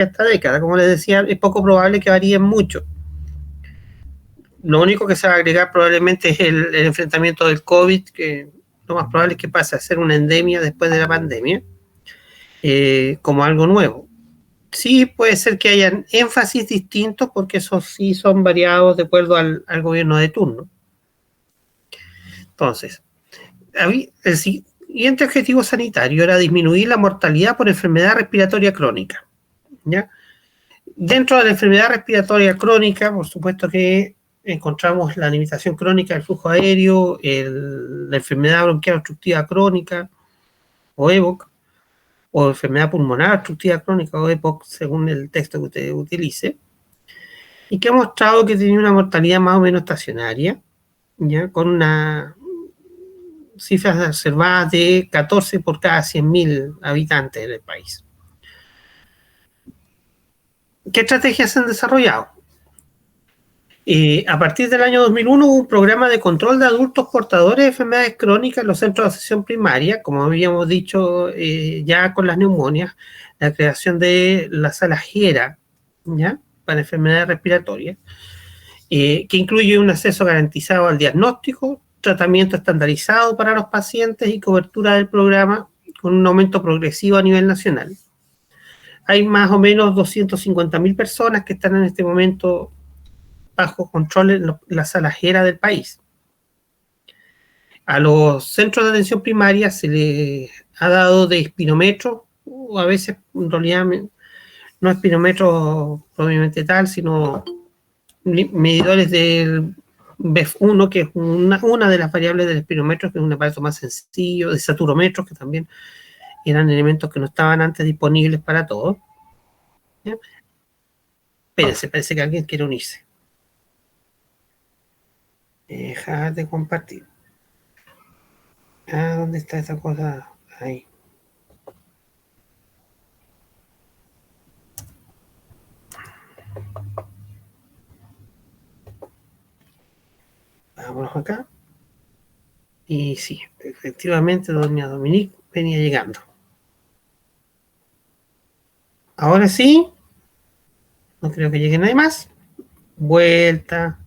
esta década. Como les decía, es poco probable que varíen mucho. Lo único que se va a agregar probablemente es el enfrentamiento del COVID, que lo más probable es que pase a ser una endemia después de la pandemia, como algo nuevo. Sí puede ser que hayan énfasis distintos, porque esos sí son variados de acuerdo al gobierno de turno. Entonces, el siguiente objetivo sanitario era disminuir la mortalidad por enfermedad respiratoria crónica, ¿ya? Dentro de la enfermedad respiratoria crónica, por supuesto que encontramos la limitación crónica del flujo aéreo, la enfermedad bronquial obstructiva crónica, o EBOC, o enfermedad pulmonar obstructiva crónica, o EPOC, según el texto que usted utilice, y que ha mostrado que tenía una mortalidad más o menos estacionaria, ¿ya? Con una cifras observadas de 14 por cada 100.000 habitantes del país. ¿Qué estrategias se han desarrollado? A partir del año 2001 hubo un programa de control de adultos portadores de enfermedades crónicas en los centros de atención primaria, como habíamos dicho ya con las neumonias, la creación de la sala GERA, ¿ya? Para enfermedades respiratorias, que incluye un acceso garantizado al diagnóstico, tratamiento estandarizado para los pacientes y cobertura del programa con un aumento progresivo a nivel nacional. Hay más o menos 250.000 personas que están en este momento bajo control en la sala GERA del país. A los centros de atención primaria se les ha dado de espirometro, o a veces en realidad no espirometro probablemente tal, sino medidores del BEF1, que es una de las variables del espirometro, que es un aparato más sencillo, de saturómetros, que también eran elementos que no estaban antes disponibles para todos. ¿Ya? Espérense, parece que alguien quiere unirse. Deja de compartir. ¿Dónde está esa cosa? Ahí. Vámonos acá. Y sí, efectivamente, doña Dominique venía llegando. Ahora sí. No creo que llegue nadie más. Vuelta.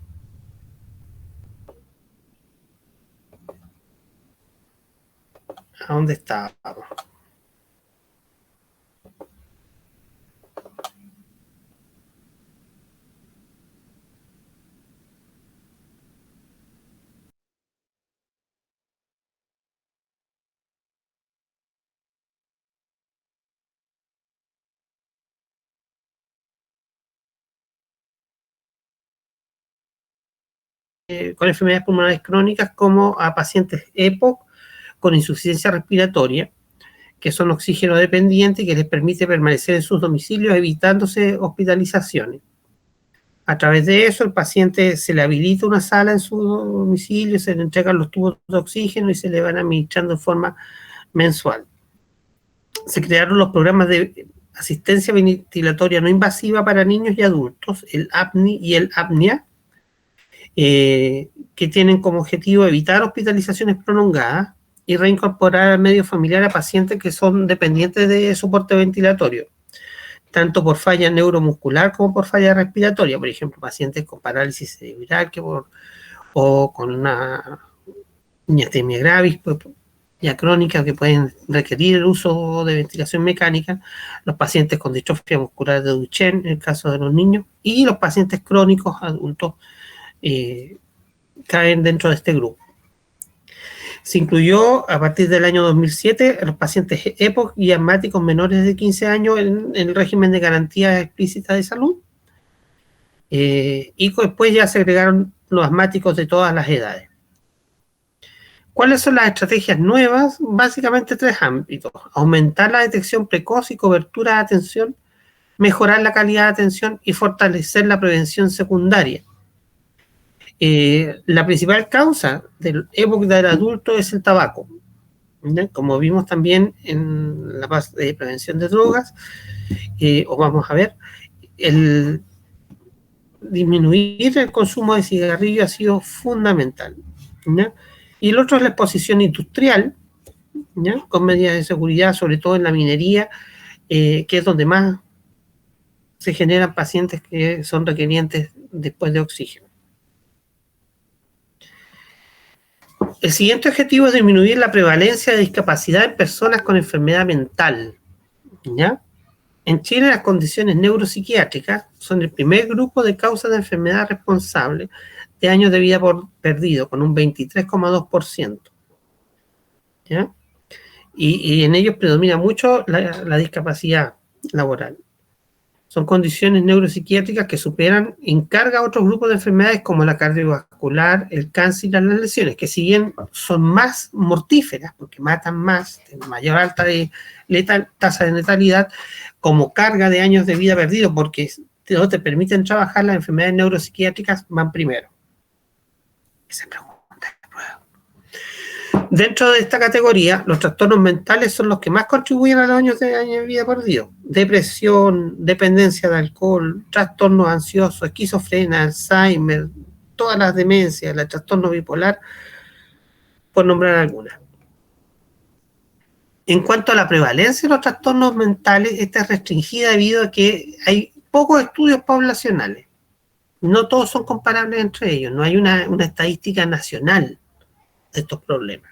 ¿A dónde estábamos? Con enfermedades pulmonares crónicas, como a pacientes EPOC con insuficiencia respiratoria, que son oxígeno dependientes y que les permite permanecer en sus domicilios evitándose hospitalizaciones. A través de eso, el paciente se le habilita una sala en su domicilio, se le entregan los tubos de oxígeno y se le van administrando en forma mensual. Se crearon los programas de asistencia ventilatoria no invasiva para niños y adultos, el APNI y el APNIA, que tienen como objetivo evitar hospitalizaciones prolongadas y reincorporar al medio familiar a pacientes que son dependientes de soporte ventilatorio, tanto por falla neuromuscular como por falla respiratoria, por ejemplo, pacientes con parálisis cerebral o con una miastenia gravis, ya crónica, que pueden requerir el uso de ventilación mecánica, los pacientes con distrofia muscular de Duchenne, en el caso de los niños, y los pacientes crónicos adultos caen dentro de este grupo. Se incluyó a partir del año 2007 a los pacientes EPOC y asmáticos menores de 15 años en el régimen de garantías explícitas de salud, y después ya se agregaron los asmáticos de todas las edades. ¿Cuáles son las estrategias nuevas? Básicamente 3 ámbitos: aumentar la detección precoz y cobertura de atención, mejorar la calidad de atención y fortalecer la prevención secundaria. La principal causa del EPOC del adulto es el tabaco, ¿ya? Como vimos también en la base de prevención de drogas, o vamos a ver, el disminuir el consumo de cigarrillos ha sido fundamental, ¿ya? Y el otro es la exposición industrial, ¿ya? Con medidas de seguridad, sobre todo en la minería, que es donde más se generan pacientes que son requerientes después de oxígeno. El siguiente objetivo es disminuir la prevalencia de discapacidad en personas con enfermedad mental, ¿ya? En Chile, las condiciones neuropsiquiátricas son el primer grupo de causas de enfermedad responsable de años de vida perdido, con un 23,2%. ¿Ya? Y en ellos predomina mucho la discapacidad laboral. Son condiciones neuropsiquiátricas que superan en carga a otros grupos de enfermedades como la cardiovascular, el cáncer y las lesiones, que si bien son más mortíferas, porque matan más, tienen mayor alta de tasa de letalidad, como carga de años de vida perdidos, porque no te permiten trabajar, las enfermedades neuropsiquiátricas van primero. Esa pregunta. Dentro de esta categoría, los trastornos mentales son los que más contribuyen a los años de vida perdidos. Depresión, dependencia de alcohol, trastornos ansiosos, esquizofrenia, Alzheimer, todas las demencias, el trastorno bipolar, por nombrar algunas. En cuanto a la prevalencia de los trastornos mentales, esta es restringida debido a que hay pocos estudios poblacionales. No todos son comparables entre ellos, no hay una estadística nacional de estos problemas.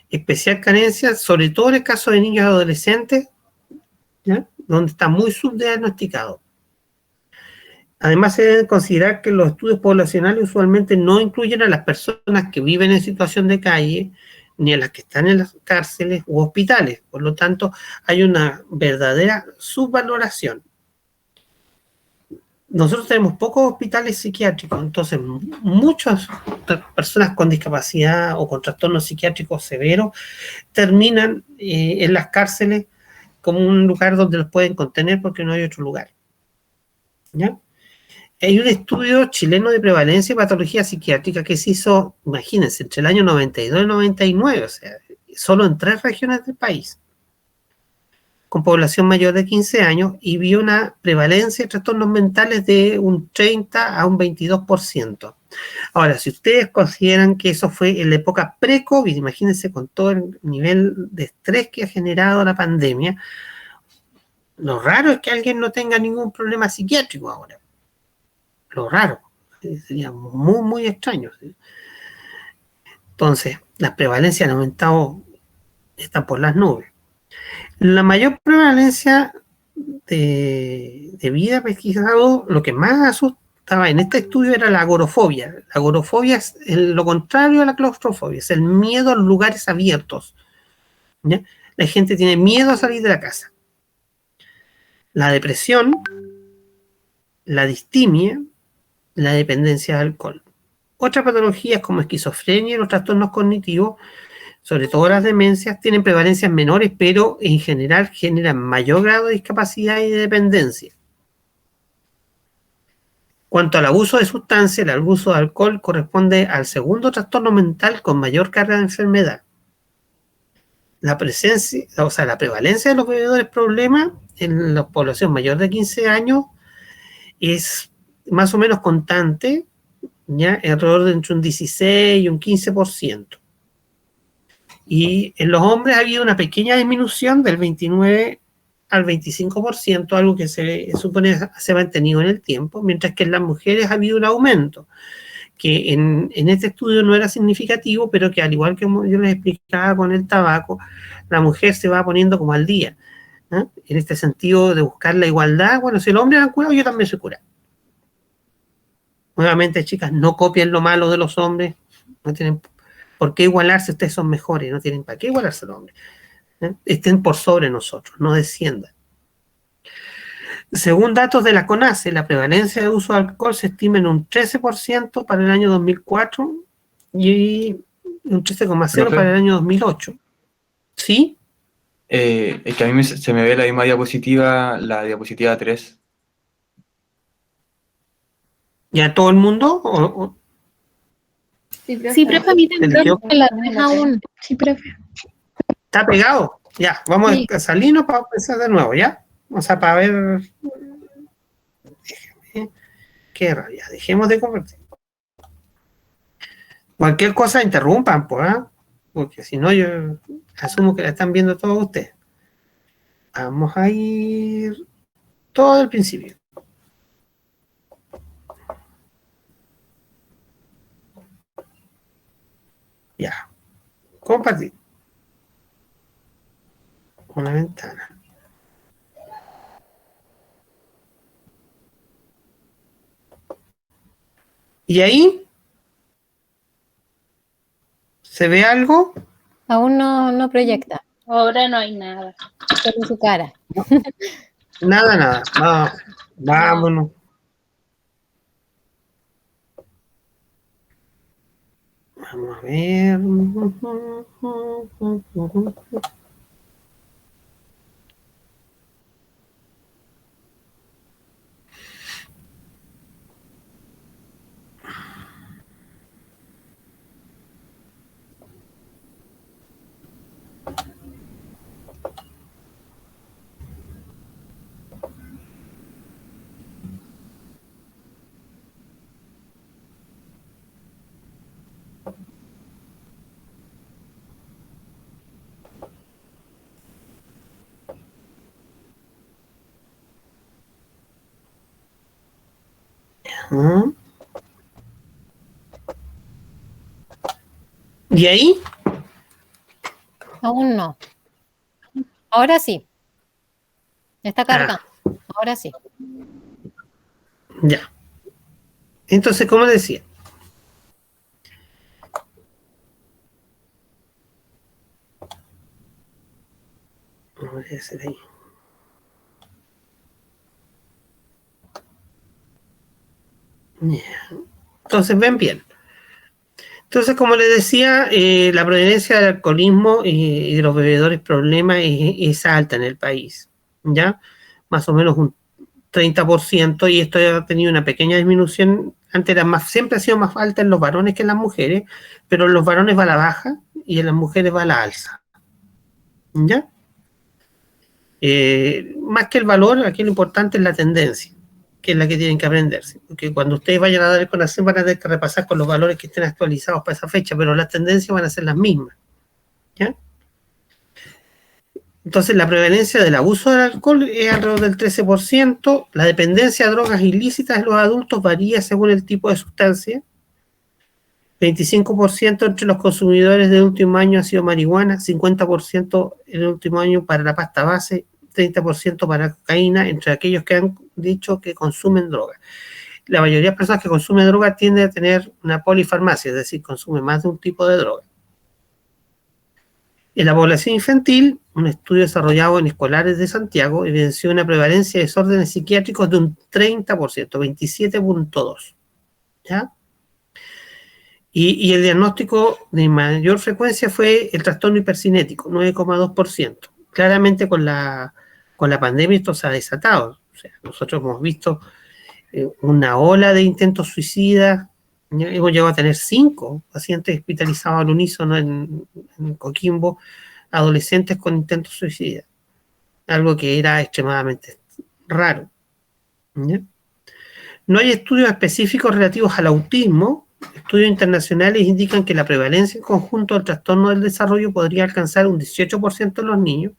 Especial carencia, sobre todo en el caso de niños y adolescentes, ¿ya? Donde está muy subdiagnosticado. Además, se debe considerar que los estudios poblacionales usualmente no incluyen a las personas que viven en situación de calle, ni a las que están en las cárceles u hospitales. Por lo tanto, hay una verdadera subvaloración. Nosotros tenemos pocos hospitales psiquiátricos, entonces muchas personas con discapacidad o con trastornos psiquiátricos severos terminan en las cárceles como un lugar donde los pueden contener porque no hay otro lugar. ¿Ya? Hay un estudio chileno de prevalencia y patología psiquiátrica que se hizo, imagínense, entre el año 92 y 99, o sea, solo en 3 regiones del país, con población mayor de 15 años, y vio una prevalencia de trastornos mentales de un 30 a un 22%. Ahora, si ustedes consideran que eso fue en la época pre-COVID, imagínense con todo el nivel de estrés que ha generado la pandemia, lo raro es que alguien no tenga ningún problema psiquiátrico ahora. Lo raro. Sería muy, muy extraño. Entonces, las prevalencias han aumentado, están por las nubes. La mayor prevalencia de vida pesquisado, lo que más asustaba en este estudio era la agorafobia. La agorafobia es lo contrario a la claustrofobia, es el miedo a los lugares abiertos. ¿Ya? La gente tiene miedo a salir de la casa. La depresión, la distimia, la dependencia de alcohol. Otras patologías como esquizofrenia y los trastornos cognitivos, sobre todo las demencias, tienen prevalencias menores, pero en general generan mayor grado de discapacidad y de dependencia. Cuanto al abuso de sustancias, el abuso de alcohol corresponde al segundo trastorno mental con mayor carga de enfermedad. La prevalencia de los bebedores problemas en la población mayor de 15 años es más o menos constante, ¿ya? Alrededor de entre un 16 y un 15%. Y en los hombres ha habido una pequeña disminución del 29 al 25%, algo que se supone se ha mantenido en el tiempo, mientras que en las mujeres ha habido un aumento, que en este estudio no era significativo, pero que al igual que yo les explicaba con el tabaco, la mujer se va poniendo como al día, ¿no? En este sentido de buscar la igualdad. Bueno, si el hombre era curado, yo también soy curado. Nuevamente, chicas, no copien lo malo de los hombres, no tienen por qué igualarse, ustedes son mejores, no tienen para qué igualarse los hombres. Estén por sobre nosotros, no desciendan. Según datos de la CONACE, la prevalencia de uso de alcohol se estima en un 13% para el año 2004 y un 13,0% para el año 2008. ¿Sí? Es que a mí se me ve la misma diapositiva, la diapositiva 3. ¿Ya todo el mundo? Sí, profe, a mí también la deja aún. Sí, profe. ¿Está pegado? Ya, vamos a salirnos para empezar de nuevo, ¿ya? O sea, para ver... Qué rabia, dejemos de convertir. Cualquier cosa interrumpan, pues, ¿eh? Porque si no yo asumo que la están viendo todos ustedes. Vamos a ir todo al principio. Ya. Compartir. Una ventana. ¿Y ahí? ¿Se ve algo? Aún no proyecta. Ahora no hay nada. Solo su cara. Nada. Vámonos. Vamos a ver. ¿Y ahí? Aún no. Ahora sí. Está cargando. Ahora sí. Ya. Entonces, ¿cómo decía? Vamos a hacer ahí. Ya. Entonces, ven bien. Entonces, como les decía, la prevalencia del alcoholismo y de los bebedores problemas es alta en el país, ¿ya? Más o menos un 30%, y esto ha tenido una pequeña disminución. Antes era más, siempre ha sido más alta en los varones que en las mujeres, pero en los varones va a la baja y en las mujeres va a la alza, ¿ya? Más que el valor, aquí lo importante es la tendencia, que es la que tienen que aprenderse. Porque cuando ustedes vayan a dar el CONACYT van a tener que repasar con los valores que estén actualizados para esa fecha, pero las tendencias van a ser las mismas, ¿ya? Entonces, la prevalencia del abuso del alcohol es alrededor del 13%. La dependencia a drogas ilícitas en los adultos varía según el tipo de sustancia. 25% entre los consumidores del último año ha sido marihuana, 50% en el último año para la pasta base, 30% para cocaína, entre aquellos que han dicho que consumen droga. La mayoría de personas que consumen droga tienden a tener una polifarmacia, es decir, consumen más de un tipo de droga. En la población infantil, un estudio desarrollado en escolares de Santiago evidenció una prevalencia de desórdenes psiquiátricos de un 30%, 27.2%. ¿Ya? Y el diagnóstico de mayor frecuencia fue el trastorno hipercinético, 9,2%. Claramente con la pandemia esto se ha desatado. O sea, nosotros hemos visto una ola de intentos suicidas. Hemos llegado a tener 5 pacientes hospitalizados al unísono en Coquimbo, adolescentes con intentos suicidas, algo que era extremadamente raro, ¿ya? No hay estudios específicos relativos al autismo. Estudios internacionales indican que la prevalencia en conjunto del trastorno del desarrollo podría alcanzar un 18% en los niños,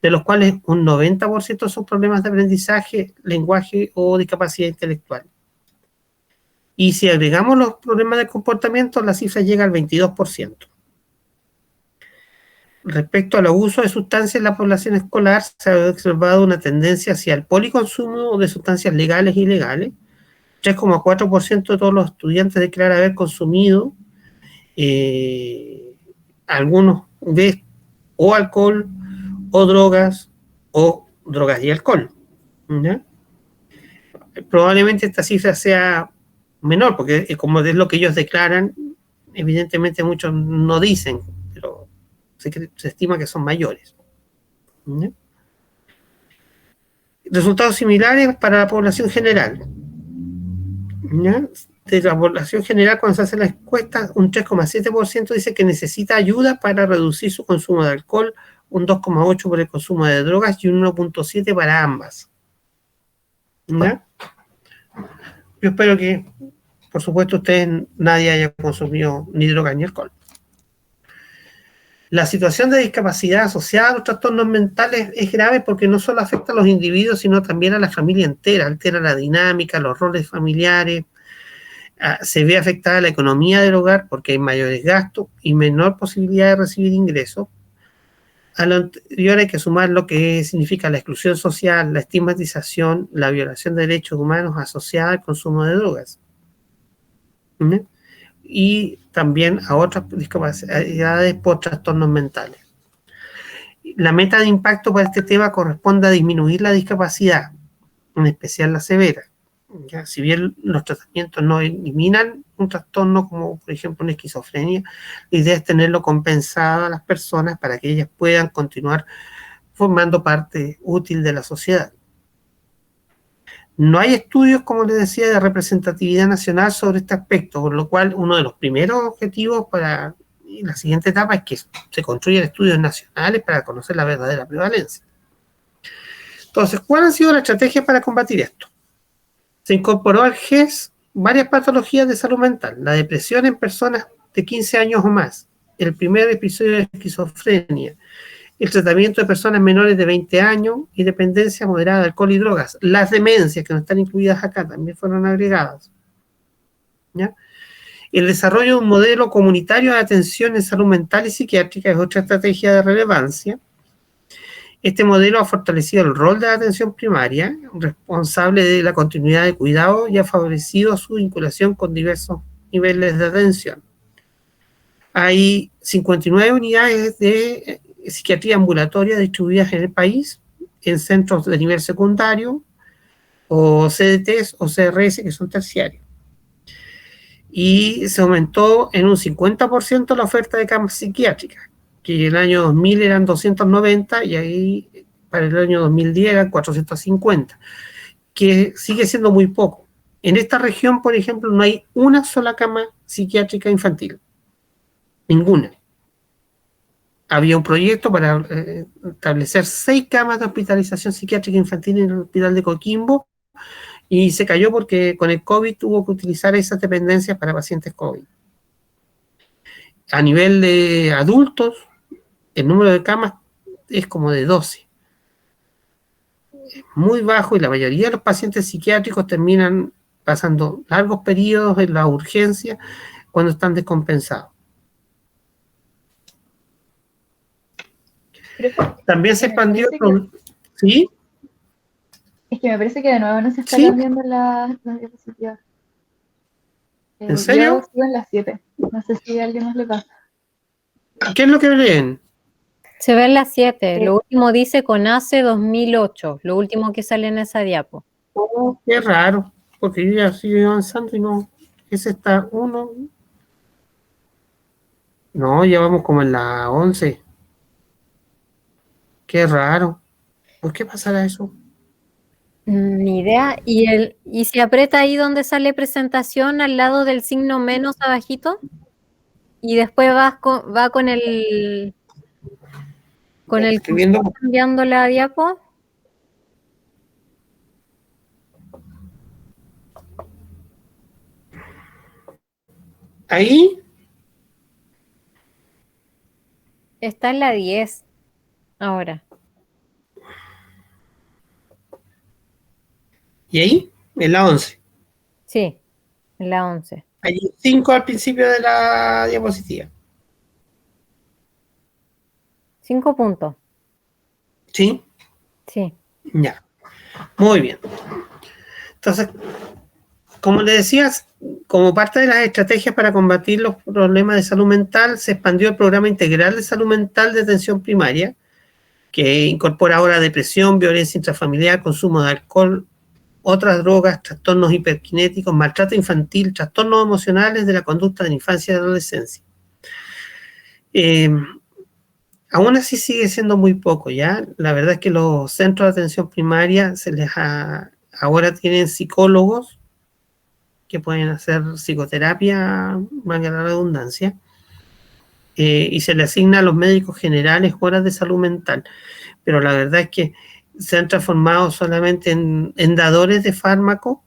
de los cuales un 90% son problemas de aprendizaje, lenguaje o discapacidad intelectual. Y si agregamos los problemas de comportamiento, la cifra llega al 22%. Respecto al abuso de sustancias en la población escolar, se ha observado una tendencia hacia el policonsumo de sustancias legales e ilegales. 3,4% de todos los estudiantes declaran haber consumido algunos de o alcohol o drogas y alcohol, ¿ya? Probablemente esta cifra sea menor, porque como es lo que ellos declaran, evidentemente muchos no dicen, pero se estima que son mayores, ¿ya? Resultados similares para la población general, ¿ya? De la población general, cuando se hacen las encuestas, un 3,7% dice que necesita ayuda para reducir su consumo de alcohol, un 2,8% por el consumo de drogas y un 1,7% para ambas, ¿ya? Yo espero que, por supuesto, ustedes nadie haya consumido ni drogas ni alcohol. La situación de discapacidad asociada a los trastornos mentales es grave porque no solo afecta a los individuos, sino también a la familia entera, altera la dinámica, los roles familiares, se ve afectada la economía del hogar porque hay mayores gastos y menor posibilidad de recibir ingresos. A lo anterior hay que sumar lo que significa la exclusión social, la estigmatización, la violación de derechos humanos asociada al consumo de drogas. ¿Mm? Y también a otras discapacidades por trastornos mentales. La meta de impacto para este tema corresponde a disminuir la discapacidad, en especial la severa. ¿Ya? Si bien los tratamientos no eliminan un trastorno como por ejemplo una esquizofrenia, la idea es tenerlo compensado a las personas para que ellas puedan continuar formando parte útil de la sociedad. No hay estudios, como les decía, de representatividad nacional sobre este aspecto, por lo cual uno de los primeros objetivos para la siguiente etapa es que se construyan estudios nacionales para conocer la verdadera prevalencia. Entonces, ¿cuál ha sido la estrategia para combatir esto? Se incorporó al GES varias patologías de salud mental, la depresión en personas de 15 años o más, el primer episodio de esquizofrenia, el tratamiento de personas menores de 20 años y dependencia moderada de alcohol y drogas. Las demencias que no están incluidas acá también fueron agregadas. ¿Ya? El desarrollo de un modelo comunitario de atención en salud mental y psiquiátrica es otra estrategia de relevancia. Este modelo ha fortalecido el rol de la atención primaria, responsable de la continuidad de cuidado, y ha favorecido su vinculación con diversos niveles de atención. Hay 59 unidades de psiquiatría ambulatoria distribuidas en el país, en centros de nivel secundario, o CDTs o CRS, que son terciarios. Y se aumentó en un 50% la oferta de camas psiquiátricas, que en el año 2000 eran 290 y ahí para el año 2010 eran 450, que sigue siendo muy poco. En esta región, por ejemplo, no hay una sola cama psiquiátrica infantil. Ninguna. Había un proyecto para establecer 6 camas de hospitalización psiquiátrica infantil en el hospital de Coquimbo y se cayó porque con el COVID tuvo que utilizar esas dependencias para pacientes COVID. A nivel de adultos, el número de camas es como de 12. Es muy bajo y la mayoría de los pacientes psiquiátricos terminan pasando largos periodos en la urgencia cuando están descompensados. También se expandió con... ¿Sí? Es que me parece que de nuevo no se está ¿Sí? cambiando la diapositiva. ¿En serio? Yo sigo en las 7. No sé si a alguien más le pasa. ¿Qué es lo que leen? Se ven las 7. Lo último dice CONACE 2008. Lo último que sale en esa diapo. Oh, qué raro, porque yo ya sigo avanzando y no... Ese está 1. No, ya vamos como en la 11. Qué raro. ¿Por qué pasará eso? Ni idea. ¿Y si aprieta ahí donde sale presentación al lado del signo menos abajito? Y después va con el Estoy viendo. cambiando la diapo. Ahí. Está en la 10 ahora. ¿Y ahí? En la 11. Sí, en la 11. Hay 5 al principio de la diapositiva. 5 puntos. ¿Sí? Sí. Ya. Muy bien. Entonces, como le decías, como parte de las estrategias para combatir los problemas de salud mental, se expandió el programa integral de salud mental de atención primaria, que incorpora ahora depresión, violencia intrafamiliar, consumo de alcohol, otras drogas, trastornos hiperkinéticos, maltrato infantil, trastornos emocionales de la conducta de la infancia y adolescencia. Aún así sigue siendo muy poco, ¿ya? La verdad es que los centros de atención primaria ahora tienen psicólogos que pueden hacer psicoterapia, valga la redundancia, y se le asigna a los médicos generales horas de salud mental. Pero la verdad es que se han transformado solamente en dadores de fármacos,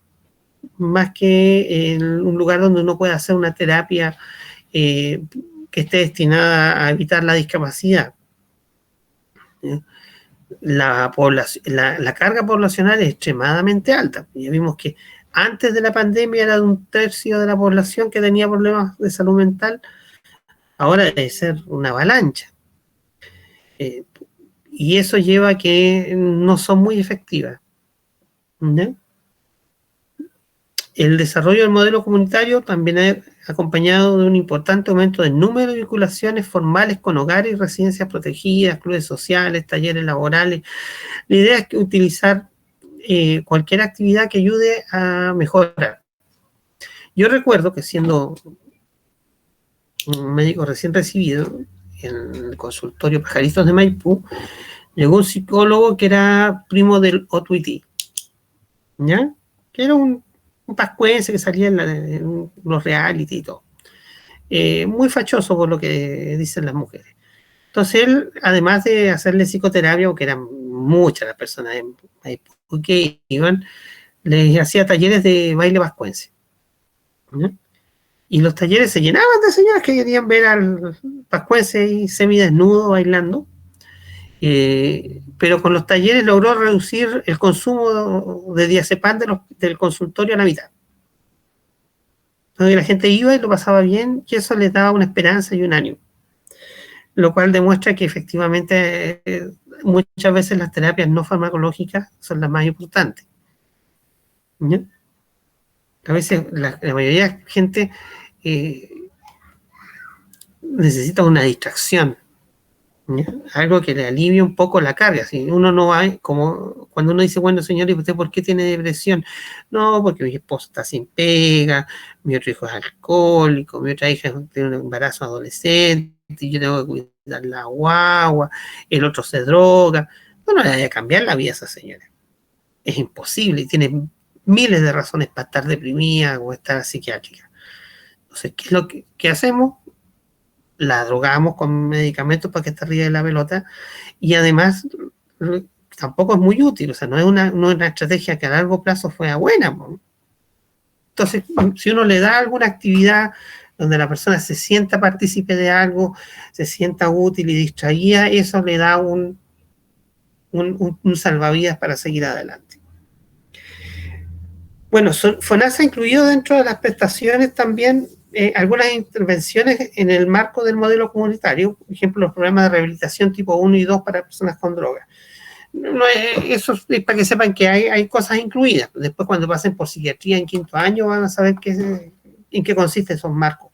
más que en un lugar donde uno pueda hacer una terapia que esté destinada a evitar la discapacidad. La carga poblacional es extremadamente alta. Ya vimos que antes de la pandemia era de 1/3 de la población que tenía problemas de salud mental, ahora debe ser una avalancha. Y eso lleva a que no son muy efectivas. ¿Ya? El desarrollo del modelo comunitario también ha acompañado de un importante aumento del número de vinculaciones formales con hogares y residencias protegidas, clubes sociales, talleres laborales. La idea es que utilizar cualquier actividad que ayude a mejorar. Yo recuerdo que siendo un médico recién recibido en el consultorio Pajaritos de Maipú, llegó un psicólogo que era primo del Otuití, ¿ya? Que era un pascuense que salía en los reality y todo. Muy fachoso por lo que dicen las mujeres. Entonces él, además de hacerle psicoterapia, porque eran muchas las personas que iban, les hacía talleres de baile pascuense. ¿Ya? Y los talleres se llenaban de señoras que querían ver al pascuense y semidesnudo bailando. Pero con los talleres logró reducir el consumo de diazepam del consultorio a la mitad. Entonces la gente iba y lo pasaba bien, y eso les daba una esperanza y un ánimo. Lo cual demuestra que efectivamente muchas veces las terapias no farmacológicas son las más importantes. ¿Ya? A veces la mayoría de la gente necesita una distracción, ¿ya? Algo que le alivie un poco la carga. Si uno no va, como cuando uno dice, bueno, señor, ¿y usted por qué tiene depresión? No, porque mi esposo está sin pega, mi otro hijo es alcohólico, mi otra hija tiene un embarazo adolescente, y yo tengo que cuidar la guagua, el otro se droga. No le vaya a cambiar la vida a esa señora. Es imposible, y tiene miles de razones para estar deprimida o estar psiquiátrica. Entonces, ¿qué es lo que hacemos? La drogamos con medicamentos para que esté arriba de la pelota, y además tampoco es muy útil, o sea, no es una estrategia que a largo plazo fuera buena. Entonces, si uno le da alguna actividad donde la persona se sienta partícipe de algo, se sienta útil y distraída, eso le da un salvavidas para seguir adelante. Bueno, FONASA ha incluido dentro de las prestaciones también algunas intervenciones en el marco del modelo comunitario, por ejemplo, los programas de rehabilitación tipo 1 y 2 para personas con drogas. Eso es para que sepan que hay cosas incluidas. Después, cuando pasen por psiquiatría en 5º año, van a saber en qué consisten esos marcos.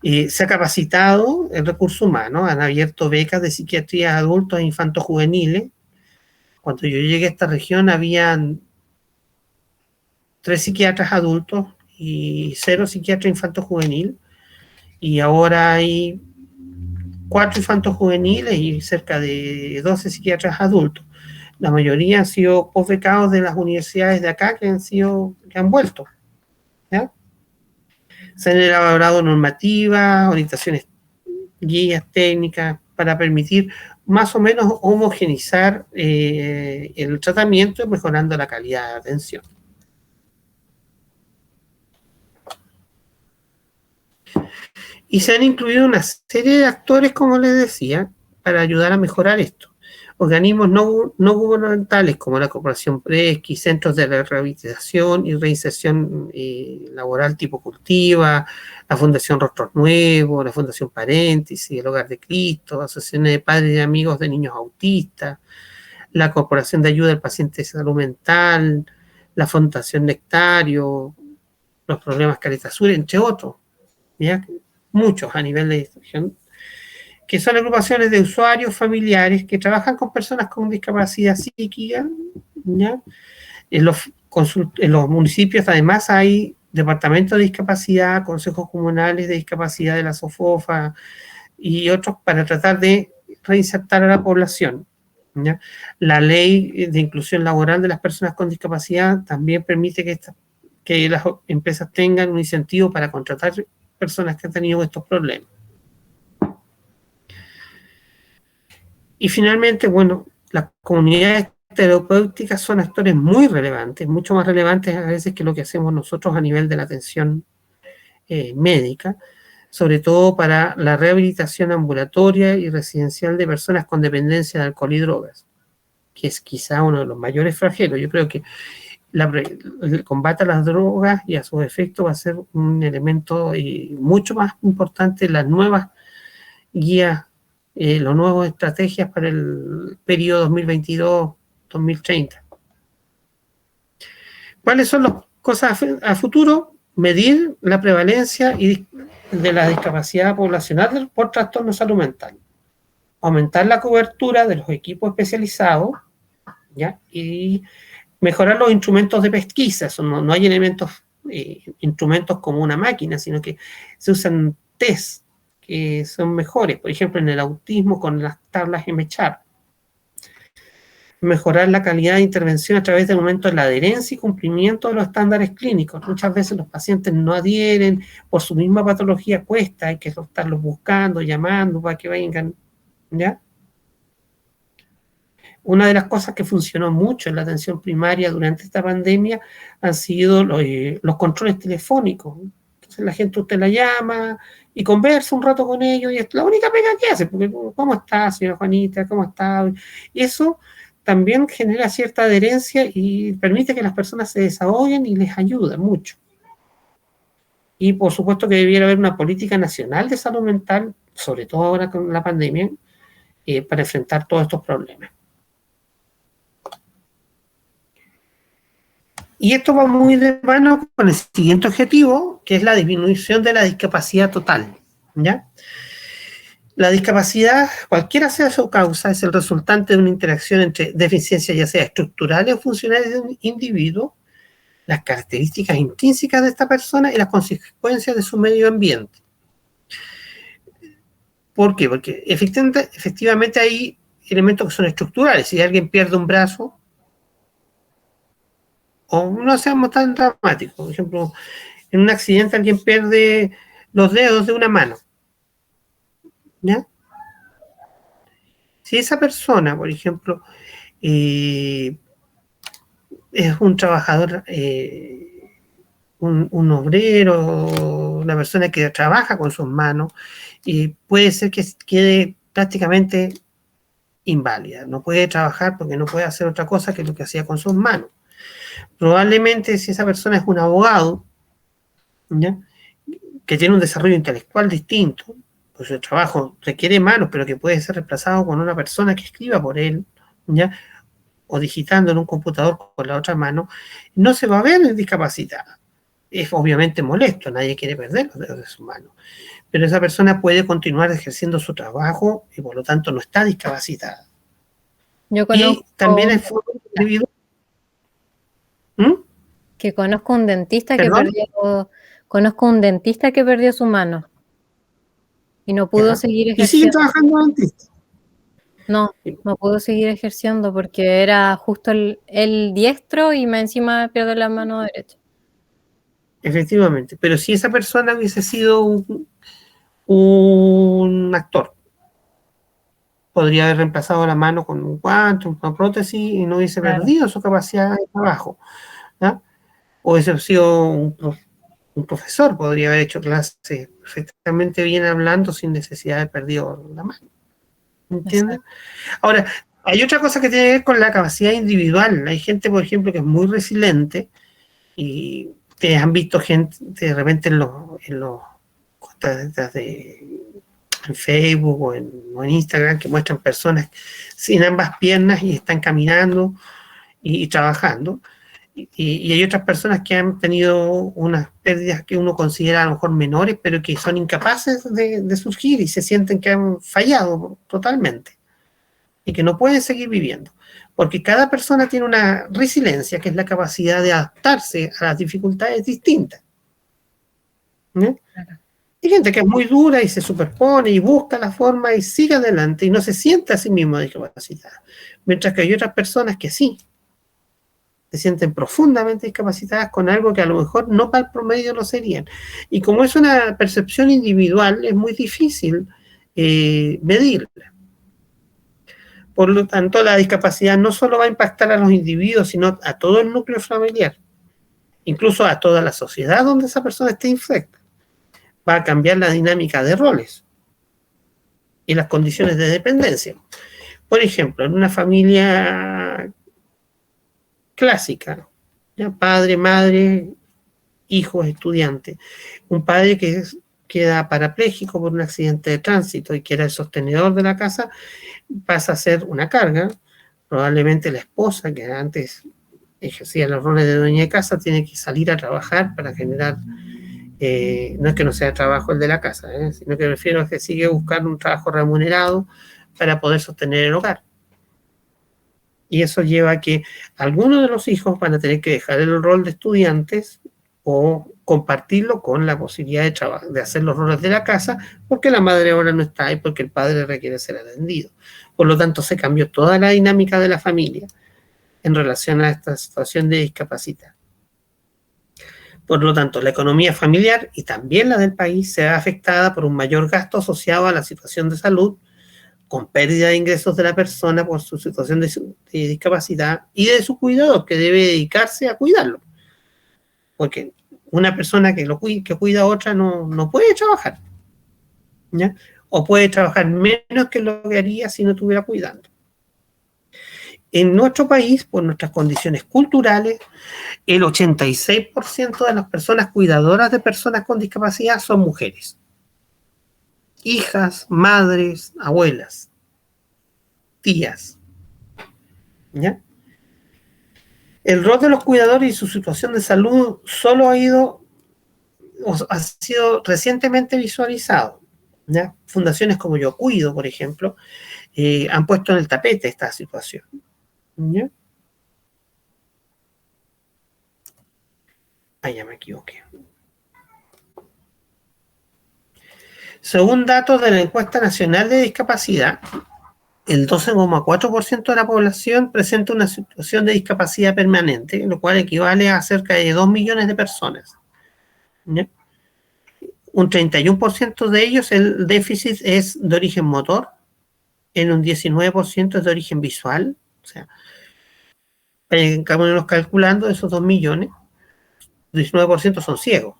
Se ha capacitado el recurso humano, han abierto becas de psiquiatría a adultos e infantos juveniles. Cuando yo llegué a esta región, habían 3 psiquiatras adultos y 0 psiquiatras infanto-juvenil, y ahora hay 4 infantos juveniles y cerca de 12 psiquiatras adultos. La mayoría han sido posbecados de las universidades de acá que han vuelto. ¿Ya? Se han elaborado normativas, orientaciones, guías técnicas para permitir más o menos homogenizar el tratamiento, mejorando la calidad de atención. Y se han incluido una serie de actores, como les decía, para ayudar a mejorar esto. Organismos no gubernamentales como la Corporación Presky, centros de rehabilitación y reinserción laboral tipo Cultiva, la Fundación Rostros Nuevos, la Fundación Paréntesis, el Hogar de Cristo, asociaciones de padres y amigos de niños autistas, la Corporación de Ayuda al Paciente de Salud Mental, la Fundación Nectario, los Problemas Caritas Sur, entre otros. ¿Ya? Muchos a nivel de distribución, que son agrupaciones de usuarios familiares que trabajan con personas con discapacidad psíquica. ¿Ya? En los municipios además hay departamentos de discapacidad, consejos comunales de discapacidad de la SOFOFA y otros para tratar de reinsertar a la población. ¿Ya? La ley de inclusión laboral de las personas con discapacidad también permite que las empresas tengan un incentivo para contratar personas que han tenido estos problemas. Y finalmente, bueno, las comunidades terapéuticas son actores muy relevantes, mucho más relevantes a veces que lo que hacemos nosotros a nivel de la atención médica. sobre todo para la rehabilitación ambulatoria y residencial de personas con dependencia de alcohol y drogas, que es quizá uno de los mayores flagelos. Yo creo que el combate a las drogas y a sus efectos va a ser un elemento mucho más importante en las nuevas guías, las nuevas estrategias para el periodo 2022-2030. ¿Cuáles son las cosas a futuro? Medir la prevalencia de la discapacidad poblacional por trastorno de salud mental. Aumentar la cobertura de los equipos especializados, ¿ya? Y mejorar los instrumentos de pesquisa. No hay instrumentos como una máquina, sino que se usan test que son mejores. Por ejemplo, en el autismo con las tablas MCHARP. Mejorar la calidad de intervención a través del aumento de la adherencia y cumplimiento de los estándares clínicos. Muchas veces los pacientes no adhieren, por su misma patología cuesta, hay que estarlos buscando, llamando para que vengan, ¿ya? Una de las cosas que funcionó mucho en la atención primaria durante esta pandemia han sido los controles telefónicos. Entonces la gente usted la llama y conversa un rato con ellos y es la única pega que hace, porque ¿cómo está, señora Juanita? ¿Cómo está? Y eso también genera cierta adherencia y permite que las personas se desahoguen y les ayuda mucho. Y por supuesto que debiera haber una política nacional de salud mental, sobre todo ahora con la pandemia, para enfrentar todos estos problemas. Y esto va muy de mano con el siguiente objetivo, que es la disminución de la discapacidad total, ¿ya? La discapacidad, cualquiera sea su causa, es el resultante de una interacción entre deficiencias ya sea estructurales o funcionales de un individuo, las características intrínsecas de esta persona y las consecuencias de su medio ambiente. ¿Por qué? Porque efectivamente hay elementos que son estructurales. Si alguien pierde un brazo, o no seamos tan dramáticos, por ejemplo, en un accidente alguien pierde los dedos de una mano, ¿ya? Si esa persona, por ejemplo, es un trabajador, un obrero, una persona que trabaja con sus manos, puede ser que quede prácticamente inválida. No puede trabajar porque no puede hacer otra cosa que lo que hacía con sus manos. Probablemente si esa persona es un abogado, ¿ya?, que tiene un desarrollo intelectual distinto, pues el trabajo requiere manos, pero que puede ser reemplazado con una persona que escriba por él, ¿ya?, o digitando en un computador con la otra mano, no se va a ver discapacitada. Es obviamente molesto, nadie quiere perder los dedos de su mano, pero esa persona puede continuar ejerciendo su trabajo y por lo tanto no está discapacitada. Yo conozco, y también es individual. que conozco un dentista ¿Perdón? un dentista que perdió su mano y no pudo ¿Ya? seguir ¿Y siguen ejerciendo. trabajando dentista? No pudo seguir ejerciendo porque era justo el diestro y más encima pierde la mano derecha. Efectivamente, pero si esa persona hubiese sido un actor, podría haber reemplazado la mano con un guante, una prótesis y no hubiese perdido su capacidad de trabajo, ¿ya? O hubiese sido un profesor, podría haber hecho clases perfectamente bien hablando sin necesidad de haber perdido la mano. ¿Entiendes? Ahora, hay otra cosa que tiene que ver con la capacidad individual. Hay gente, por ejemplo, que es muy resiliente y ustedes han visto gente de repente en los cuentas en Facebook o en Instagram que muestran personas sin ambas piernas y están caminando y trabajando. Y hay otras personas que han tenido unas pérdidas que uno considera a lo mejor menores, pero que son incapaces de surgir y se sienten que han fallado totalmente y que no pueden seguir viviendo. Porque cada persona tiene una resiliencia, que es la capacidad de adaptarse a las dificultades distintas. ¿No? Claro. Hay gente que es muy dura y se superpone y busca la forma y sigue adelante y no se siente a sí mismo discapacitada. Mientras que hay otras personas que sí se sienten profundamente discapacitadas con algo que a lo mejor no para el promedio lo serían. Y como es una percepción individual, es muy difícil medirla. Por lo tanto, la discapacidad no solo va a impactar a los individuos, sino a todo el núcleo familiar, incluso a toda la sociedad donde esa persona esté infecta. va a cambiar la dinámica de roles y las condiciones de dependencia. Por ejemplo, en una familia clásica, ¿ya? Padre, madre, hijos, estudiantes, un padre que queda parapléjico por un accidente de tránsito y que era el sostenedor de la casa, pasa a ser una carga. Probablemente la esposa, que antes ejercía los roles de dueña de casa, tiene que salir a trabajar para generar, no es que no sea trabajo el de la casa, sino que me refiero a que sigue buscando un trabajo remunerado para poder sostener el hogar. Y eso lleva a que algunos de los hijos van a tener que dejar el rol de estudiantes o compartirlo con la posibilidad de hacer los roles de la casa, porque la madre ahora no está y porque el padre requiere ser atendido. Por lo tanto, se cambió toda la dinámica de la familia en relación a esta situación de discapacidad. Por lo tanto, la economía familiar y también la del país se ve afectada por un mayor gasto asociado a la situación de salud, con pérdida de ingresos de la persona por su situación de discapacidad y de su cuidador, que debe dedicarse a cuidarlo. Porque una persona que cuida a otra no puede trabajar, ¿ya? O puede trabajar menos que lo que haría si no estuviera cuidando. En nuestro país, por nuestras condiciones culturales, el 86% de las personas cuidadoras de personas con discapacidad son mujeres. Hijas, madres, abuelas, tías, ¿ya? El rol de los cuidadores y su situación de salud solo ha sido recientemente visualizado, ¿ya? Fundaciones como Yo Cuido, por ejemplo, han puesto en el tapete esta situación, ¿ya? Ya me equivoqué. Según datos de la Encuesta Nacional de Discapacidad, el 12,4% de la población presenta una situación de discapacidad permanente, lo cual equivale a cerca de 2 millones de personas, ¿ya? Un 31% de ellos el déficit es de origen motor, en un 19% es de origen visual, o sea, vamos calculando esos 2 millones, 19% son ciegos,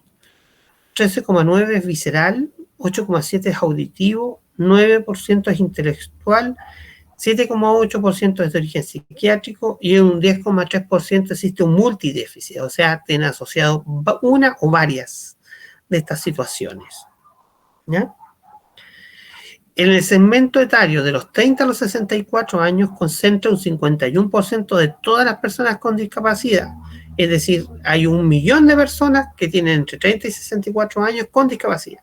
13,9% es visceral, 8,7% es auditivo, 9% es intelectual, 7,8% es de origen psiquiátrico y en un 10,3% existe un multidéficit, o sea, tiene asociado una o varias de estas situaciones, ¿ya? En el segmento etario de los 30 a los 64 años concentra un 51% de todas las personas con discapacidad. Es decir, hay 1 millón de personas que tienen entre 30 y 64 años con discapacidad.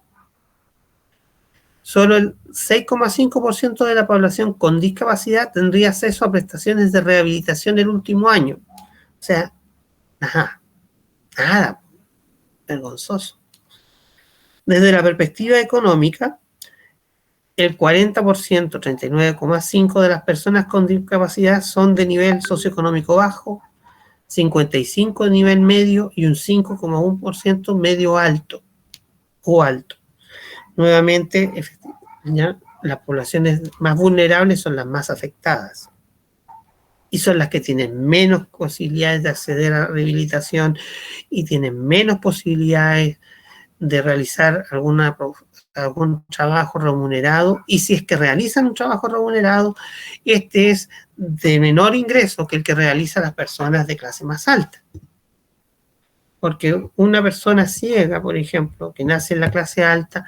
Solo el 6,5% de la población con discapacidad tendría acceso a prestaciones de rehabilitación el último año. O sea, nada, vergonzoso. Desde la perspectiva económica, el 40%, 39,5% de las personas con discapacidad son de nivel socioeconómico bajo, 55% de nivel medio y un 5,1% medio alto o alto. Nuevamente, ¿ya? Las poblaciones más vulnerables son las más afectadas y son las que tienen menos posibilidades de acceder a la rehabilitación y tienen menos posibilidades de realizar algún trabajo remunerado, y si es que realizan un trabajo remunerado, este es de menor ingreso que el que realizan las personas de clase más alta. Porque una persona ciega, por ejemplo, que nace en la clase alta,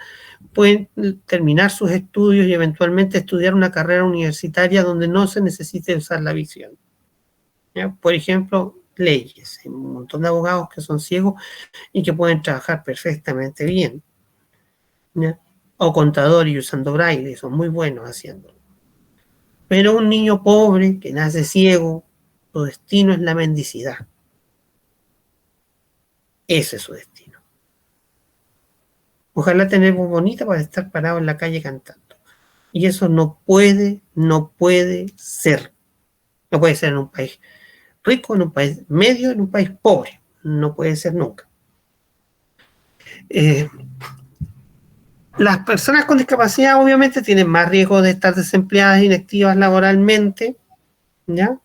puede terminar sus estudios y eventualmente estudiar una carrera universitaria donde no se necesite usar la visión, ¿ya? Por ejemplo, leyes. Hay un montón de abogados que son ciegos y que pueden trabajar perfectamente bien, ¿ya? O contadores y usando braille, son muy buenos haciéndolo. Pero un niño pobre que nace ciego, su destino es la mendicidad. Ese es su destino. Ojalá tener voz bonita para estar parado en la calle cantando. Y eso no puede ser. No puede ser en un país rico, en un país medio, en un país pobre. No puede ser nunca. Las personas con discapacidad obviamente tienen más riesgo de estar desempleadas e inactivas laboralmente, ¿ya?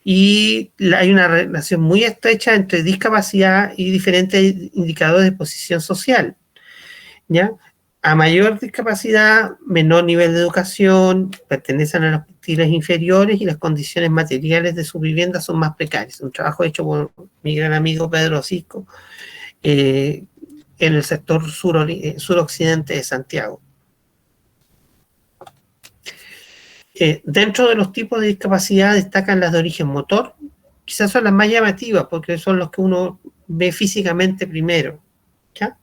Y hay una relación muy estrecha entre discapacidad y diferentes indicadores de posición social. ¿ya? A mayor discapacidad, menor nivel de educación, pertenecen a los perfiles inferiores y las condiciones materiales de su vivienda son más precarias. Un trabajo hecho por mi gran amigo Pedro Cisco en el sector suroccidente de Santiago. Dentro de los tipos de discapacidad destacan las de origen motor, quizás son las más llamativas porque son los que uno ve físicamente primero, ¿ya?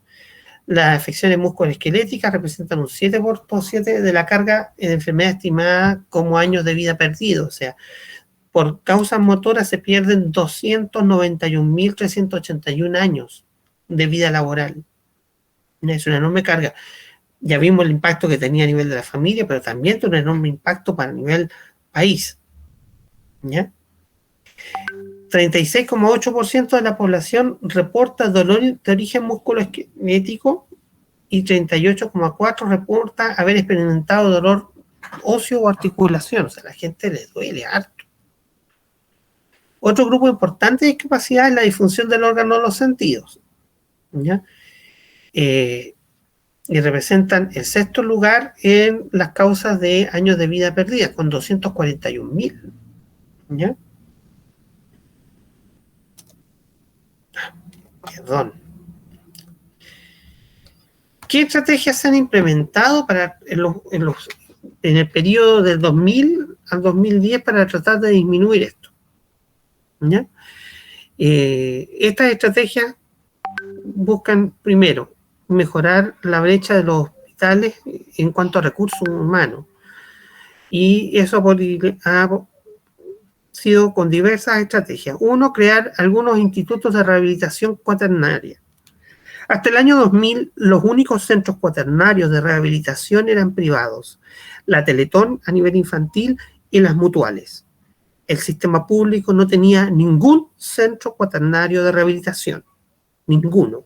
Las afecciones musculoesqueléticas representan un 7% de la carga de enfermedad estimada como años de vida perdidos. O sea, por causas motoras se pierden 291.381 años de vida laboral. Es una enorme carga. Ya vimos el impacto que tenía a nivel de la familia, pero también tiene un enorme impacto para el nivel país, ¿ya? 36,8% de la población reporta dolor de origen musculoesquelético y 38,4% reporta haber experimentado dolor óseo o articulación. O sea, a la gente le duele harto. Otro grupo importante de discapacidad es la disfunción del órgano de los sentidos, ¿ya? Y representan el sexto lugar en las causas de años de vida perdidas, con 241.000, ¿ya? Perdón. ¿Qué estrategias se han implementado en el periodo del 2000 al 2010 para tratar de disminuir esto? ¿Ya? Estas estrategias buscan, primero, mejorar la brecha de los hospitales en cuanto a recursos humanos. Y eso ha sido con diversas estrategias. Uno, crear algunos institutos de rehabilitación cuaternaria. Hasta el año 2000, los únicos centros cuaternarios de rehabilitación eran privados, la Teletón a nivel infantil y las mutuales. El sistema público no tenía ningún centro cuaternario de rehabilitación, ninguno.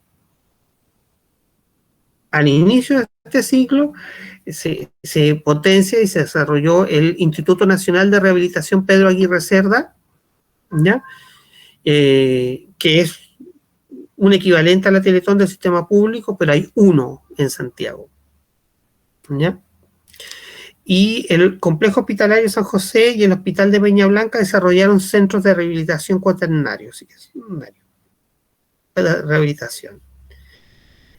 Al inicio de este ciclo se potencia y se desarrolló el Instituto Nacional de Rehabilitación Pedro Aguirre Cerda, ¿ya? Que es un equivalente a la Teletón del sistema público, pero hay uno en Santiago, ¿ya? Y el Complejo Hospitalario San José y el Hospital de Peña Blanca desarrollaron centros de rehabilitación cuaternarios, de rehabilitación.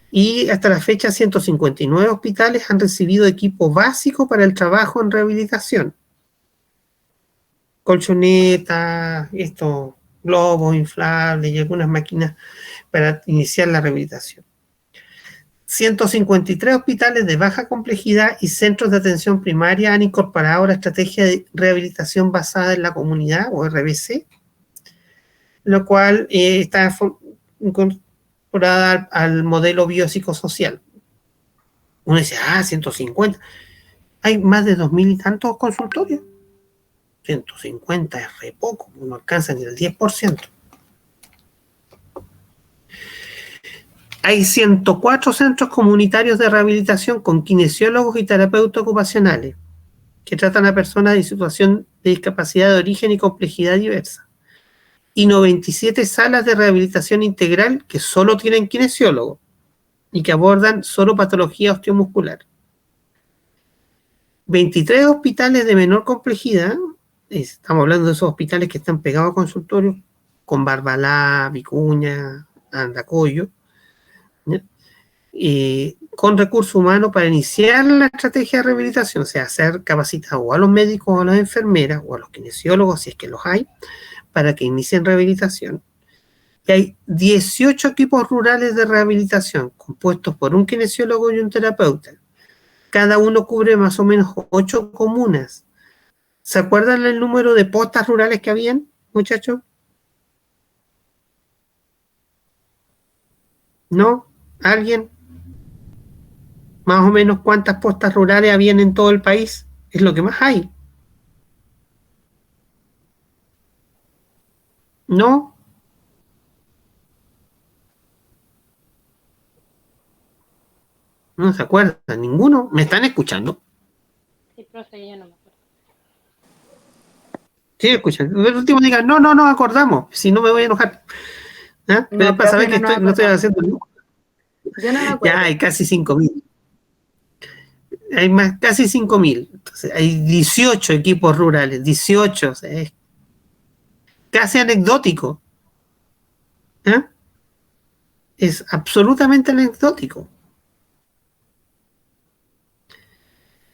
Y hasta la fecha 159 hospitales han recibido equipo básico para el trabajo en rehabilitación. Colchonetas, estos globos inflables y algunas máquinas para iniciar la rehabilitación. 153 hospitales de baja complejidad y centros de atención primaria han incorporado la estrategia de rehabilitación basada en la comunidad, o RBC, lo cual está incorporada al modelo biopsicosocial. Uno dice, 150. Hay más de 2.000 y tantos consultorios. 150 es re poco, no alcanza ni el 10%. Hay 104 centros comunitarios de rehabilitación con kinesiólogos y terapeutas ocupacionales que tratan a personas en situación de discapacidad de origen y complejidad diversa. Y 97 salas de rehabilitación integral que solo tienen kinesiólogos y que abordan solo patología osteomuscular. 23 hospitales de menor complejidad, estamos hablando de esos hospitales que están pegados a consultorios, con Barbalá, Vicuña, Andacollo, con recursos humanos para iniciar la estrategia de rehabilitación, o sea, hacer capacitados o a los médicos o a las enfermeras o a los kinesiólogos, si es que los hay, para que inicien rehabilitación. Y hay 18 equipos rurales de rehabilitación compuestos por un kinesiólogo y un terapeuta. Cada uno cubre más o menos 8 comunas. ¿Se acuerdan el número de postas rurales que habían, muchachos? ¿No? ¿Alguien? Más o menos cuántas postas rurales habían en todo el país. Es lo que más hay. ¿No? ¿No se acuerdan? ¿Ninguno? ¿Me están escuchando? Sí, profe, yo no me acuerdo. Sí, escuchan. El último diga, no acordamos. Si no me voy a enojar. ¿Ah? No, Para saber profe, que no no estoy acordamos. haciendo nada. Yo no me acuerdo. Ya hay casi 5.000. Hay más, casi 5.000. Entonces, hay 18 equipos rurales, 18. O sea, es casi anecdótico. ¿Eh? Es absolutamente anecdótico.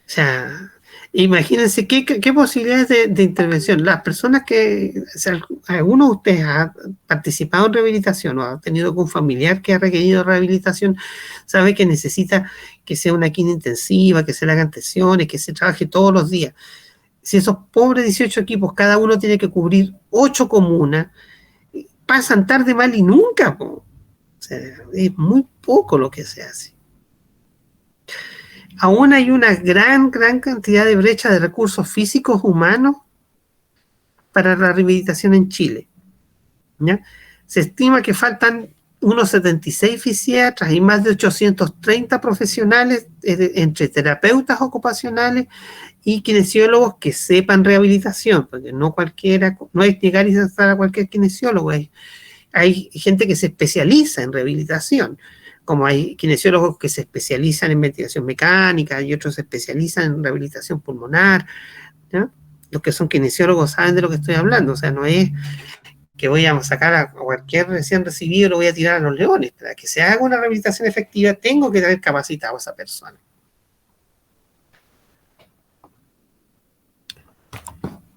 O sea, imagínense qué posibilidades de intervención. Las personas que, o sea, alguno de ustedes ha participado en rehabilitación o ha tenido algún familiar que ha requerido rehabilitación, sabe que necesita que sea una quina intensiva, que se le hagan tensiones, que se trabaje todos los días. Si esos pobres 18 equipos, cada uno tiene que cubrir 8 comunas, pasan tarde, mal y nunca, po. O sea, es muy poco lo que se hace. Aún hay una gran cantidad de brecha de recursos físicos humanos para la rehabilitación en Chile, ¿ya? Se estima que faltan unos 76 fisiatras y más de 830 profesionales entre terapeutas ocupacionales y kinesiólogos que sepan rehabilitación, porque no cualquiera, no es llegar y estar a cualquier kinesiólogo, hay gente que se especializa en rehabilitación, como hay kinesiólogos que se especializan en ventilación mecánica y otros se especializan en rehabilitación pulmonar, ¿ya? Los que son kinesiólogos saben de lo que estoy hablando, o sea, no es que voy a sacar a cualquier recién recibido y lo voy a tirar a los leones. Para que se haga una rehabilitación efectiva, tengo que tener capacitado a esa persona.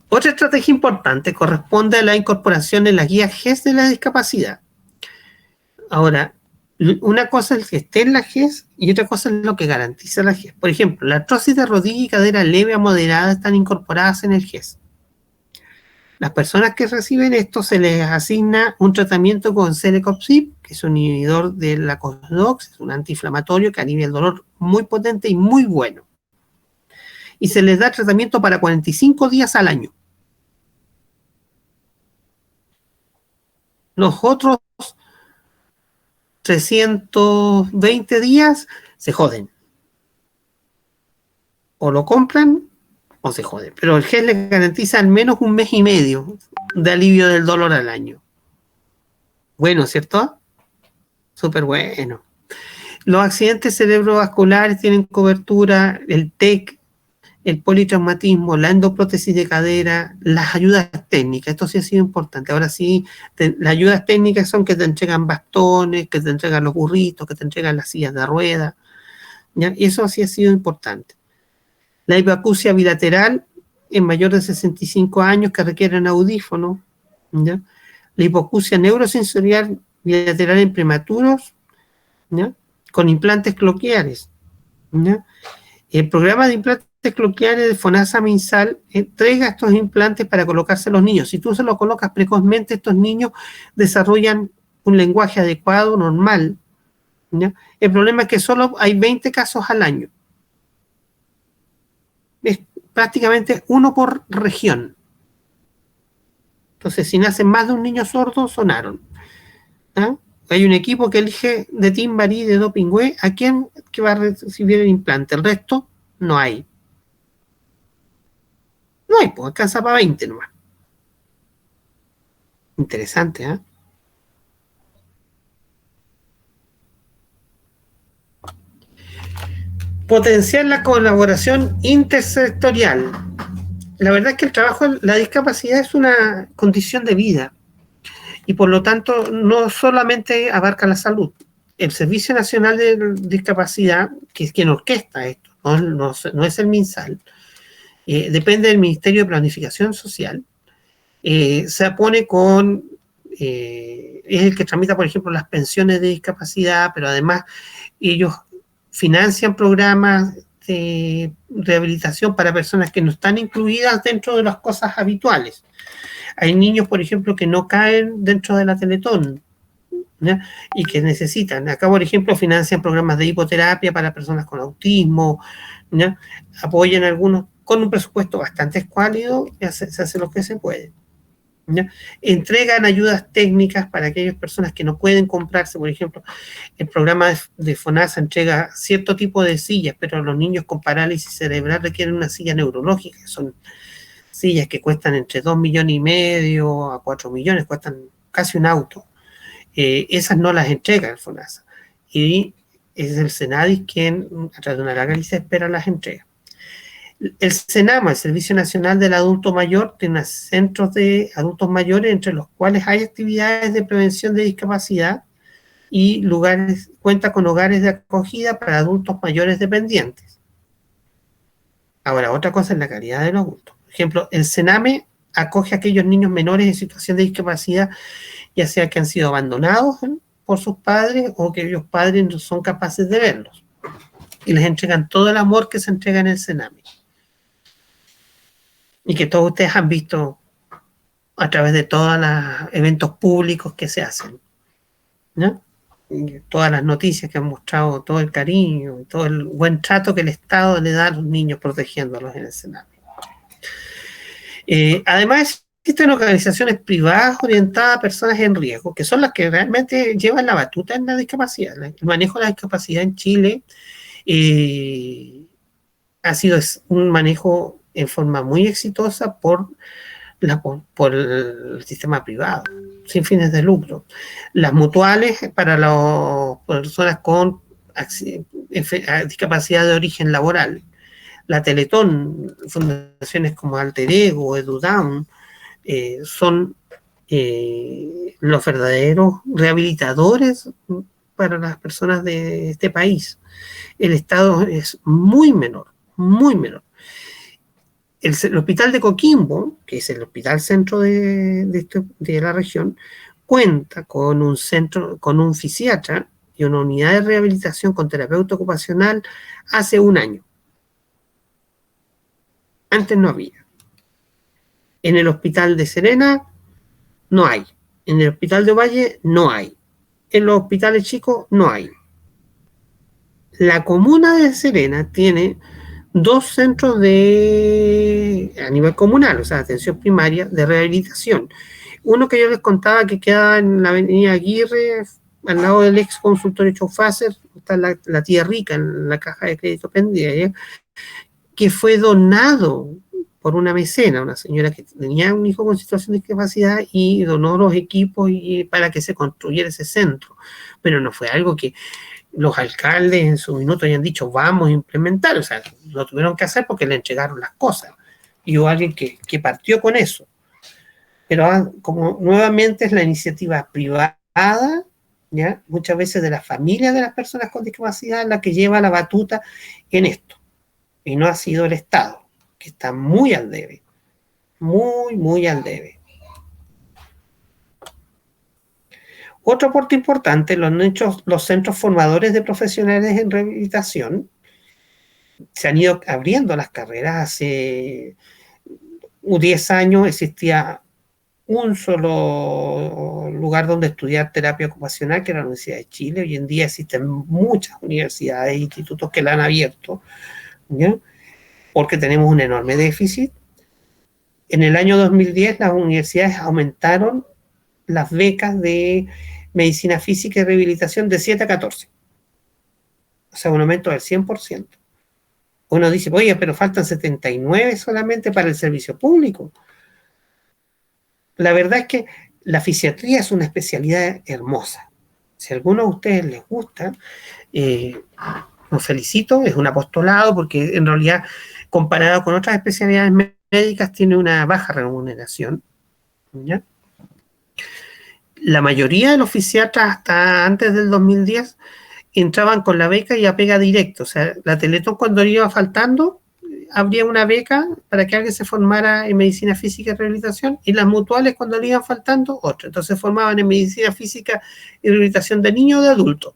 Otra estrategia importante corresponde a la incorporación en las guías GES de la discapacidad. Ahora, una cosa es que esté en la GES y otra cosa es lo que garantiza la GES. Por ejemplo, la artrosis de rodilla y cadera leve a moderada están incorporadas en el GES. Las personas que reciben esto se les asigna un tratamiento con Celecoxib, que es un inhibidor de la COX-2, es un antiinflamatorio que alivia el dolor muy potente y muy bueno. Y se les da tratamiento para 45 días al año. Los otros 320 días se joden. O lo compran o se joden. Pero el GES les garantiza al menos 1 mes y medio de alivio del dolor al año. Bueno, ¿cierto? Súper bueno. Los accidentes cerebrovasculares tienen cobertura, el TEC, el politraumatismo, la endoprótesis de cadera, las ayudas técnicas. Esto sí ha sido importante. Ahora sí, las ayudas técnicas son que te entregan bastones, que te entregan los burritos, que te entregan las sillas de ruedas. ¿Ya? Eso sí ha sido importante. La hipoacusia bilateral en mayor de 65 años que requieren audífonos. ¿Ya? La hipoacusia neurosensorial bilateral en prematuros, ¿ya? Con implantes cloqueares, ¿ya? El programa de implantes cloqueares de FONASA MinSal entrega estos implantes para colocarse a los niños. Si tú se los colocas precozmente, estos niños desarrollan un lenguaje adecuado, normal, ¿ya? El problema es que solo hay 20 casos al año. Es prácticamente uno por región. Entonces, si nacen más de un niño sordo, sonaron. ¿Ah? Hay un equipo que elige de Timbarí, de Dopingüe, a quién que va a recibir el implante. El resto, no hay. No hay, pues alcanza para 20 nomás. Interesante, ¿eh? Potenciar la colaboración intersectorial. La verdad es que el trabajo, la discapacidad es una condición de vida y por lo tanto no solamente abarca la salud. El Servicio Nacional de Discapacidad, que es quien orquesta esto, no es el MinSal, depende del Ministerio de Planificación Social, se pone con, es el que tramita, por ejemplo, las pensiones de discapacidad, pero además ellos financian programas de rehabilitación para personas que no están incluidas dentro de las cosas habituales. Hay niños, por ejemplo, que no caen dentro de la Teletón, ¿ya? Y que necesitan. Acá, por ejemplo, financian programas de hipoterapia para personas con autismo, ¿ya? Apoyan algunos con un presupuesto bastante escuálido, se hace lo que se puede, ¿ya? Entregan ayudas técnicas para aquellas personas que no pueden comprarse, por ejemplo, el programa de FONASA entrega cierto tipo de sillas, pero los niños con parálisis cerebral requieren una silla neurológica, que son sillas que cuestan entre 2,5 millones a 4 millones, cuestan casi un auto. Esas no las entrega el FONASA. Y es el Senadis quien, a través de una larga lista de espera, las entrega. El SENAMA, el Servicio Nacional del Adulto Mayor, tiene centros de adultos mayores entre los cuales hay actividades de prevención de discapacidad y cuenta con hogares de acogida para adultos mayores dependientes. Ahora, otra cosa es la calidad de los adultos. Por ejemplo, el SENAME acoge a aquellos niños menores en situación de discapacidad, ya sea que han sido abandonados por sus padres o que los padres no son capaces de verlos. Y les entregan todo el amor que se entrega en el SENAME. Y que todos ustedes han visto a través de todos los eventos públicos que se hacen, ¿no? Y todas las noticias que han mostrado todo el cariño, todo el buen trato que el Estado le da a los niños protegiéndolos en el SENAME. Además, existen organizaciones privadas orientadas a personas en riesgo, que son las que realmente llevan la batuta en la discapacidad. El manejo de la discapacidad en Chile ha sido un manejo en forma muy exitosa por el sistema privado, sin fines de lucro. Las mutuales para las personas con discapacidad de origen laboral. La Teletón, fundaciones como Alter Ego, EduDown, son los verdaderos rehabilitadores para las personas de este país. El Estado es muy menor, muy menor. El hospital de Coquimbo, que es el hospital centro de la región, cuenta con un centro, con un fisiatra y una unidad de rehabilitación con terapeuta ocupacional hace un año. Antes no había. En el hospital de Serena no hay. En el hospital de Ovalle no hay. En los hospitales chicos no hay. La comuna de Serena tiene 2 centros a nivel comunal, o sea, atención primaria, de rehabilitación. Uno que yo les contaba que queda en la avenida Aguirre, al lado del ex consultorio Chaufaser, está la tía Rica en la caja de crédito pendiente, que fue donado por una mecena, una señora que tenía un hijo con situación de discapacidad y donó los equipos para que se construyera ese centro. Pero no fue algo que los alcaldes en su minuto hayan dicho vamos a implementar, o sea, lo tuvieron que hacer porque le entregaron las cosas. Y hubo alguien que partió con eso. Pero como nuevamente es la iniciativa privada, ¿ya? Muchas veces de las familias de las personas con discapacidad la que lleva la batuta en esto. Y no ha sido el Estado, que está muy al debe. Muy, muy al debe. Otro aporte importante, los centros formadores de profesionales en rehabilitación se han ido abriendo las carreras. Hace 10 años existía un solo lugar donde estudiar terapia ocupacional, que era la Universidad de Chile. Hoy en día existen muchas universidades e institutos que la han abierto, ¿ya? Porque tenemos un enorme déficit. En el año 2010 las universidades aumentaron las becas de medicina física y rehabilitación de 7 a 14. O sea, un aumento del 100%. Uno dice, oye, pero faltan 79 solamente para el servicio público. La verdad es que la fisiatría es una especialidad hermosa. Si a alguno de ustedes les gusta, los felicito, es un apostolado porque en realidad, comparado con otras especialidades médicas, tiene una baja remuneración, ¿ya? La mayoría de los fisiatras hasta antes del 2010 entraban con la beca y a pega directo. O sea, la Teletón cuando iba faltando, habría una beca para que alguien se formara en medicina física y rehabilitación, y las mutuales cuando le iban faltando, otra. Entonces formaban en medicina física y rehabilitación de niños o de adultos,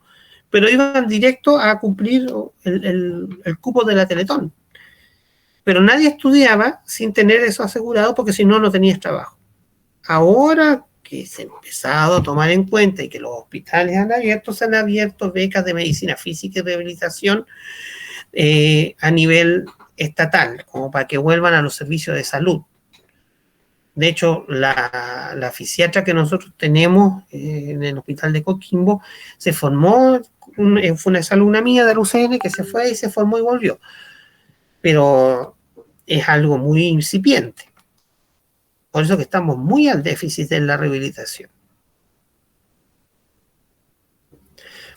pero iban directo a cumplir el cupo de la Teletón. Pero nadie estudiaba sin tener eso asegurado, porque si no, no tenías trabajo. Ahora que se ha empezado a tomar en cuenta y que los hospitales se han abierto becas de medicina física y rehabilitación a nivel estatal, como para que vuelvan a los servicios de salud. De hecho, la fisiatra que nosotros tenemos en el hospital de Coquimbo se formó, fue una exalumna mía de la UCN que se fue y se formó y volvió. Pero es algo muy incipiente. Por eso que estamos muy al déficit en la rehabilitación.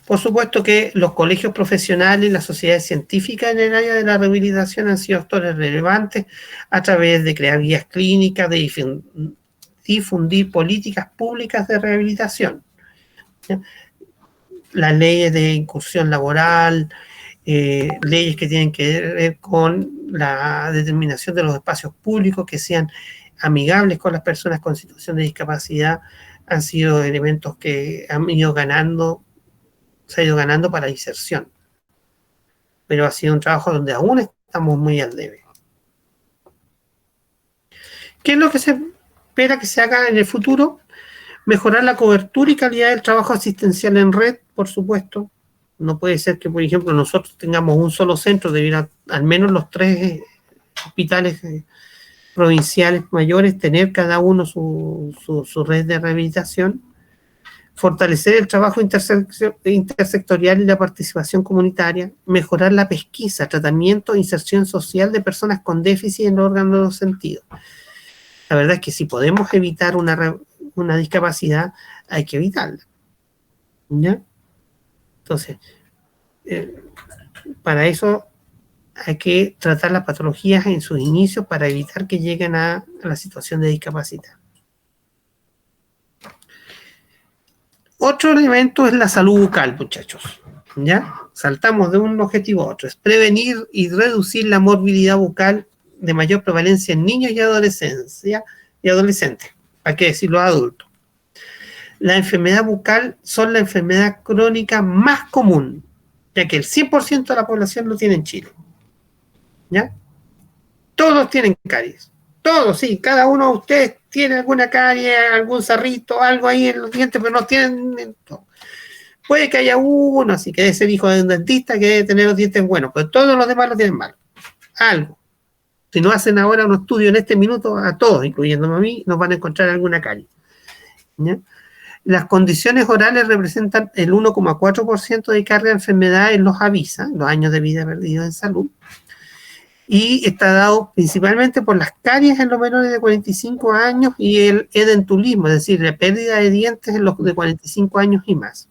Por supuesto que los colegios profesionales y las sociedades científicas en el área de la rehabilitación han sido actores relevantes a través de crear guías clínicas, de difundir políticas públicas de rehabilitación. ¿Ya? Las leyes de incursión laboral, leyes que tienen que ver con la determinación de los espacios públicos que sean amigables con las personas con situación de discapacidad, han sido elementos que han ido ganando, se ha ido ganando para la inserción. Pero ha sido un trabajo donde aún estamos muy al debe. ¿Qué es lo que se espera que se haga en el futuro? Mejorar la cobertura y calidad del trabajo asistencial en red, por supuesto. No puede ser que, por ejemplo, nosotros tengamos un solo centro, debiera al menos los 3 hospitales provinciales mayores tener cada uno su red de rehabilitación. Fortalecer el trabajo intersectorial y la participación comunitaria, mejorar la pesquisa, tratamiento e inserción social de personas con déficit en los órganos de los sentidos. La verdad es que si podemos evitar una discapacidad, hay que evitarla. ¿Ya? Entonces, para eso hay que tratar las patologías en sus inicios para evitar que lleguen a la situación de discapacidad. Otro elemento es la salud bucal, muchachos. ¿Ya? Saltamos de un objetivo a otro. Es prevenir y reducir la morbilidad bucal de mayor prevalencia en niños y adolescentes. ¿Para qué decirlo a adultos? La enfermedad bucal son la enfermedad crónica más común, ya que el 100% de la población lo tiene en Chile. ¿Ya? Todos tienen caries. Todos, sí. Cada uno de ustedes tiene alguna carie, algún sarrito, algo ahí en los dientes, pero no tienen todo. Puede que haya uno, así que debe ser hijo de un dentista que debe tener los dientes buenos, pero todos los demás lo tienen mal. Algo. Si no hacen ahora un estudio en este minuto, a todos, incluyéndome a mí, nos van a encontrar alguna carie. ¿Ya? Las condiciones orales representan el 1,4% de carga de enfermedad en los AVISA, los años de vida perdidos en salud, y está dado principalmente por las caries en los menores de 45 años y el edentulismo, es decir, la pérdida de dientes en los de 45 años y más.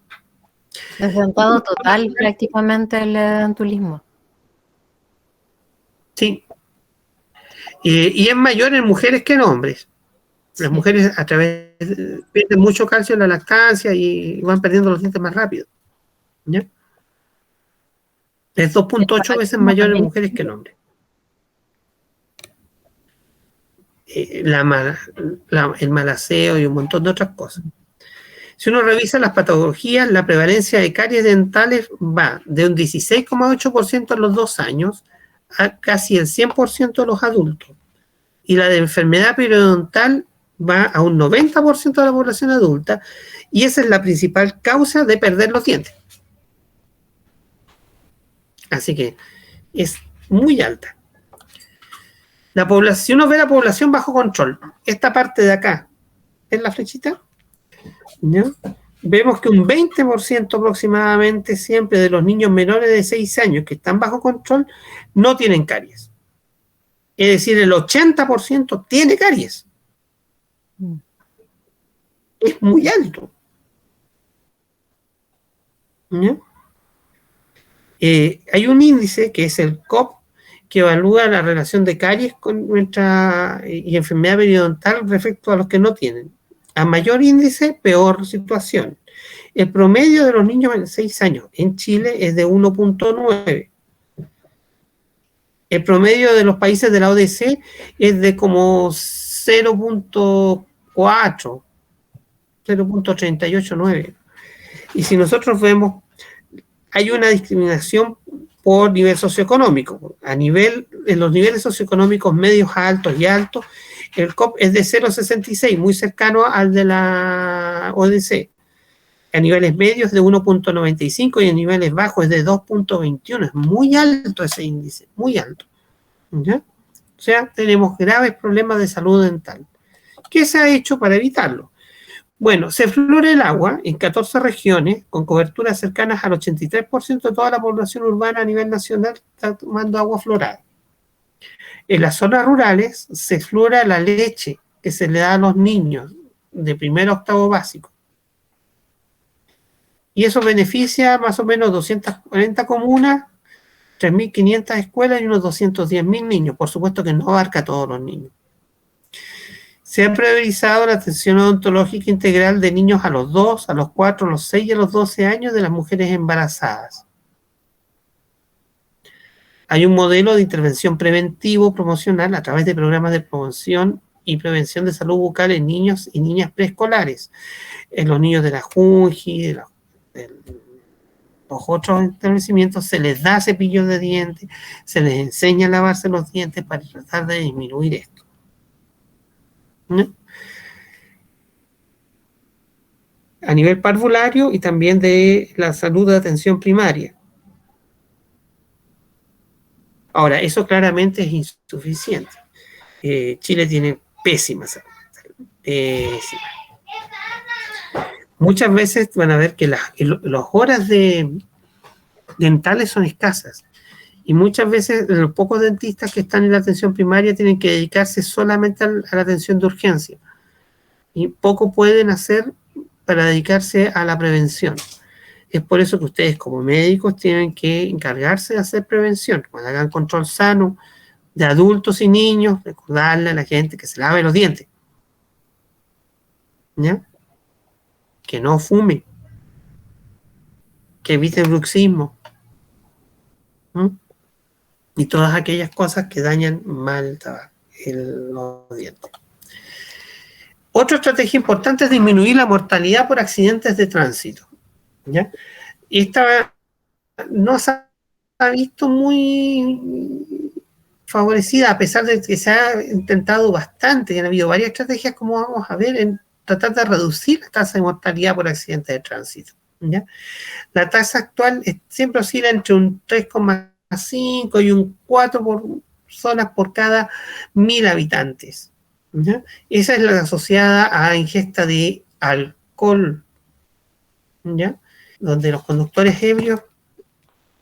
Desdentado total prácticamente el edentulismo. Sí. Y es mayor en mujeres que en hombres. Las mujeres pierden mucho calcio en la lactancia y van perdiendo los dientes más rápido. ¿Ya? Es 2,8 veces mayor en mujeres que en hombres. El mal aseo y un montón de otras cosas. Si uno revisa las patologías, la prevalencia de caries dentales va de un 16,8% en los 2 años a casi el 100% de los adultos. Y la de enfermedad periodontal va a un 90% de la población adulta, y esa es la principal causa de perder los dientes. Así que es muy alta. Si uno ve la población bajo control, esta parte de acá, ¿es la flechita? ¿Ya? Vemos que un 20% aproximadamente siempre de los niños menores de 6 años que están bajo control no tienen caries. Es decir, el 80% tiene caries. Es muy alto. ¿Ya? Hay un índice que es el COP, que evalúa la relación de caries y enfermedad periodontal respecto a los que no tienen. A mayor índice, peor situación. El promedio de los niños de 6 años en Chile es de 1,9. El promedio de los países de la ODC es de como 0,4, 0,389. Y si nosotros vemos, hay una discriminación por nivel socioeconómico. En los niveles socioeconómicos medios, altos y altos, el COP es de 0,66, muy cercano al de la ODC. A niveles medios de 1,95 y en niveles bajos es de 2,21. Es muy alto ese índice, muy alto. ¿Ya? O sea, tenemos graves problemas de salud dental. ¿Qué se ha hecho para evitarlo? Bueno, se fluora el agua en 14 regiones, con coberturas cercanas al 83% de toda la población urbana a nivel nacional está tomando agua fluorada. En las zonas rurales se fluora la leche que se le da a los niños de primero a octavo básico. Y eso beneficia más o menos 240 comunas, 3.500 escuelas y unos 210.000 niños. Por supuesto que no abarca a todos los niños. Se ha priorizado la atención odontológica integral de niños a los 2, a los 4, a los 6 y a los 12 años de las mujeres embarazadas. Hay un modelo de intervención preventivo promocional a través de programas de promoción y prevención de salud bucal en niños y niñas preescolares, en los niños de la Junji, de los otros establecimientos, se les da cepillos de dientes, se les enseña a lavarse los dientes para tratar de disminuir esto. ¿No? A nivel parvulario y también de la salud de atención primaria. Ahora, eso claramente es insuficiente. Chile tiene pésima salud. Pésima. Muchas veces van a ver que las horas dentales son escasas. Y muchas veces los pocos dentistas que están en la atención primaria tienen que dedicarse solamente a la atención de urgencia. Y poco pueden hacer para dedicarse a la prevención. Es por eso que ustedes como médicos tienen que encargarse de hacer prevención. Cuando hagan control sano de adultos y niños, recordarle a la gente que se lave los dientes. ¿Ya? Que no fume. Que evite el bruxismo. Y todas aquellas cosas que dañan mal los dientes. Otra estrategia importante es disminuir la mortalidad por accidentes de tránsito. ¿Ya? Esta no se ha visto muy favorecida, a pesar de que se ha intentado bastante, y han habido varias estrategias, como vamos a ver, en tratar de reducir la tasa de mortalidad por accidentes de tránsito. ¿Ya? La tasa actual siempre oscila entre un 3,5 y un 4 personas por cada 1.000 habitantes. ¿Ya? Esa es la asociada a ingesta de alcohol, ¿ya? Donde los conductores ebrios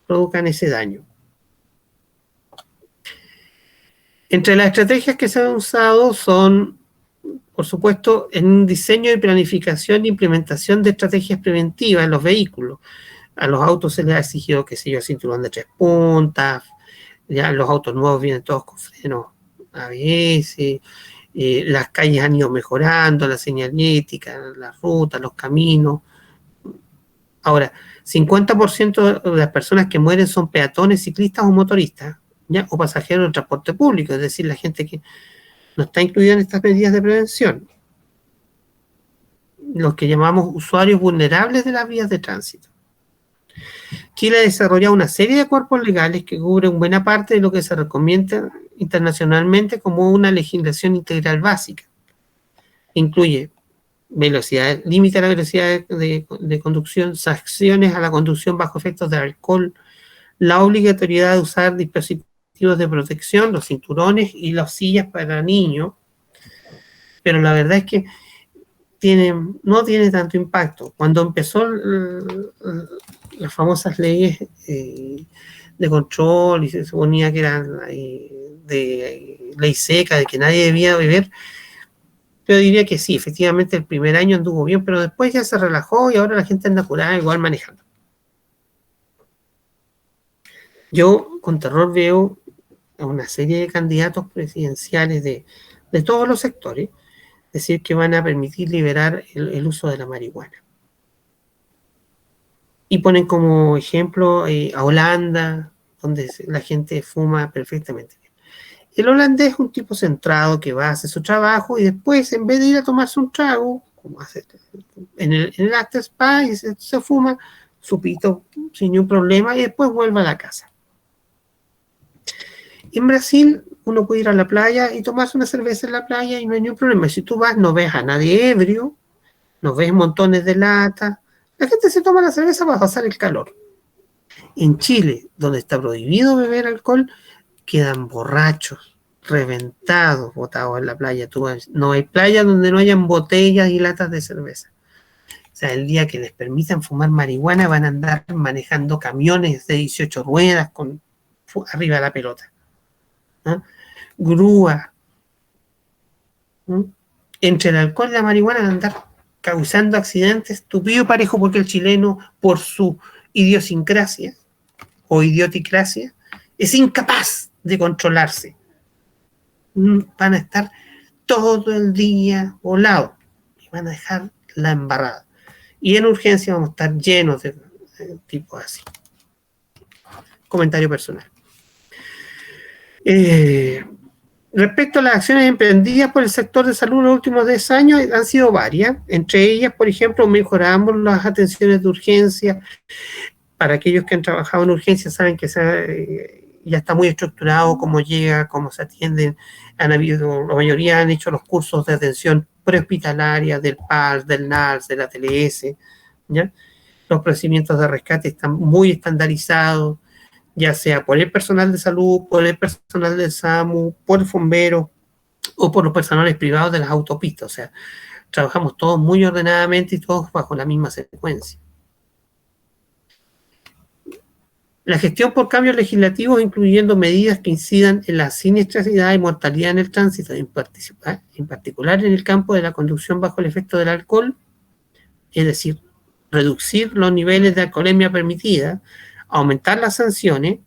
provocan ese daño. Entre las estrategias que se han usado son, por supuesto, en un diseño y planificación e implementación de estrategias preventivas en los vehículos. A los autos se les ha exigido, qué sé yo, cinturón de 3 puntas, ya los autos nuevos vienen todos con frenos ABS, las calles han ido mejorando, la señalética, las rutas, los caminos. Ahora, 50% de las personas que mueren son peatones, ciclistas o motoristas, ¿ya? O pasajeros del transporte público, es decir, la gente que no está incluida en estas medidas de prevención. Los que llamamos usuarios vulnerables de las vías de tránsito. Chile ha desarrollado una serie de cuerpos legales que cubren buena parte de lo que se recomienda internacionalmente como una legislación integral básica. Incluye velocidad, límite a la velocidad de conducción, sanciones a la conducción bajo efectos de alcohol, la obligatoriedad de usar dispositivos de protección, los cinturones y las sillas para niños, pero la verdad es que no tiene tanto impacto. Cuando empezó las famosas leyes de control y se suponía que eran de ley seca, de que nadie debía beber, yo diría que sí, efectivamente el primer año anduvo bien, pero después ya se relajó y ahora la gente anda curada igual manejando. Yo con terror veo a una serie de candidatos presidenciales de todos los sectores decir que van a permitir liberar el uso de la marihuana. Y ponen como ejemplo a Holanda, donde la gente fuma perfectamente bien. El holandés es un tipo centrado que va a hacer su trabajo y después, en vez de ir a tomarse un trago, como hace en el after spa, y se fuma su pito sin ningún problema y después vuelve a la casa. En Brasil, uno puede ir a la playa y tomarse una cerveza en la playa y no hay ningún problema. Si tú vas, no ves a nadie ebrio, no ves montones de latas. La gente se toma la cerveza para pasar el calor. En Chile, donde está prohibido beber alcohol, quedan borrachos, reventados, botados en la playa. No hay playa donde no hayan botellas y latas de cerveza. O sea, el día que les permitan fumar marihuana van a andar manejando camiones de 18 ruedas con arriba de la pelota. ¿Ah? Grúa. ¿Ah? Entre el alcohol y la marihuana van a andar causando accidentes tupido y parejo porque el chileno, por su idiosincrasia o idioticracia, es incapaz de controlarse. Van a estar todo el día volados y van a dejar la embarrada. Y en urgencia vamos a estar llenos de tipos así. Comentario personal. Respecto a las acciones emprendidas por el sector de salud en los últimos 10 años, han sido varias. Entre ellas, por ejemplo, mejoramos las atenciones de urgencia. Para aquellos que han trabajado en urgencia saben que ya está muy estructurado cómo llega, cómo se atienden. Han habido, la mayoría han hecho los cursos de atención prehospitalaria del PALS, del NALS, de la TLS, ¿ya? Los procedimientos de rescate están muy estandarizados, ya sea por el personal de salud, por el personal del SAMU, por el bombero o por los personales privados de las autopistas. O sea, trabajamos todos muy ordenadamente y todos bajo la misma secuencia. La gestión por cambios legislativos, incluyendo medidas que incidan en la siniestralidad y mortalidad en el tránsito, en particular en el campo de la conducción bajo el efecto del alcohol, es decir, reducir los niveles de alcoholemia permitida, aumentar las sanciones,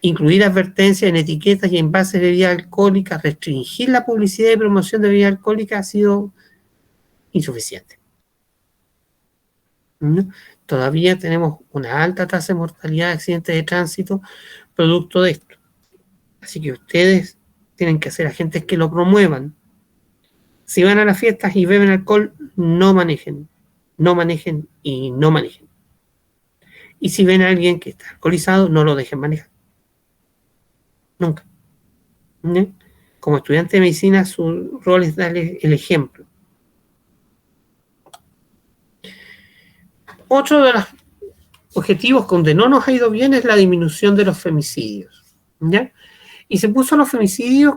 incluir advertencias en etiquetas y envases de bebidas alcohólicas, restringir la publicidad y promoción de bebidas alcohólicas ha sido insuficiente. ¿No? Todavía tenemos una alta tasa de mortalidad de accidentes de tránsito producto de esto. Así que ustedes tienen que ser agentes que lo promuevan. Si van a las fiestas y beben alcohol, no manejen. No manejen y no manejen. Y si ven a alguien que está alcoholizado, no lo dejen manejar. Nunca. ¿No? Como estudiante de medicina, su rol es darle el ejemplo. Otro de los objetivos donde no nos ha ido bien es la disminución de los femicidios, ¿ya? Y se puso los femicidios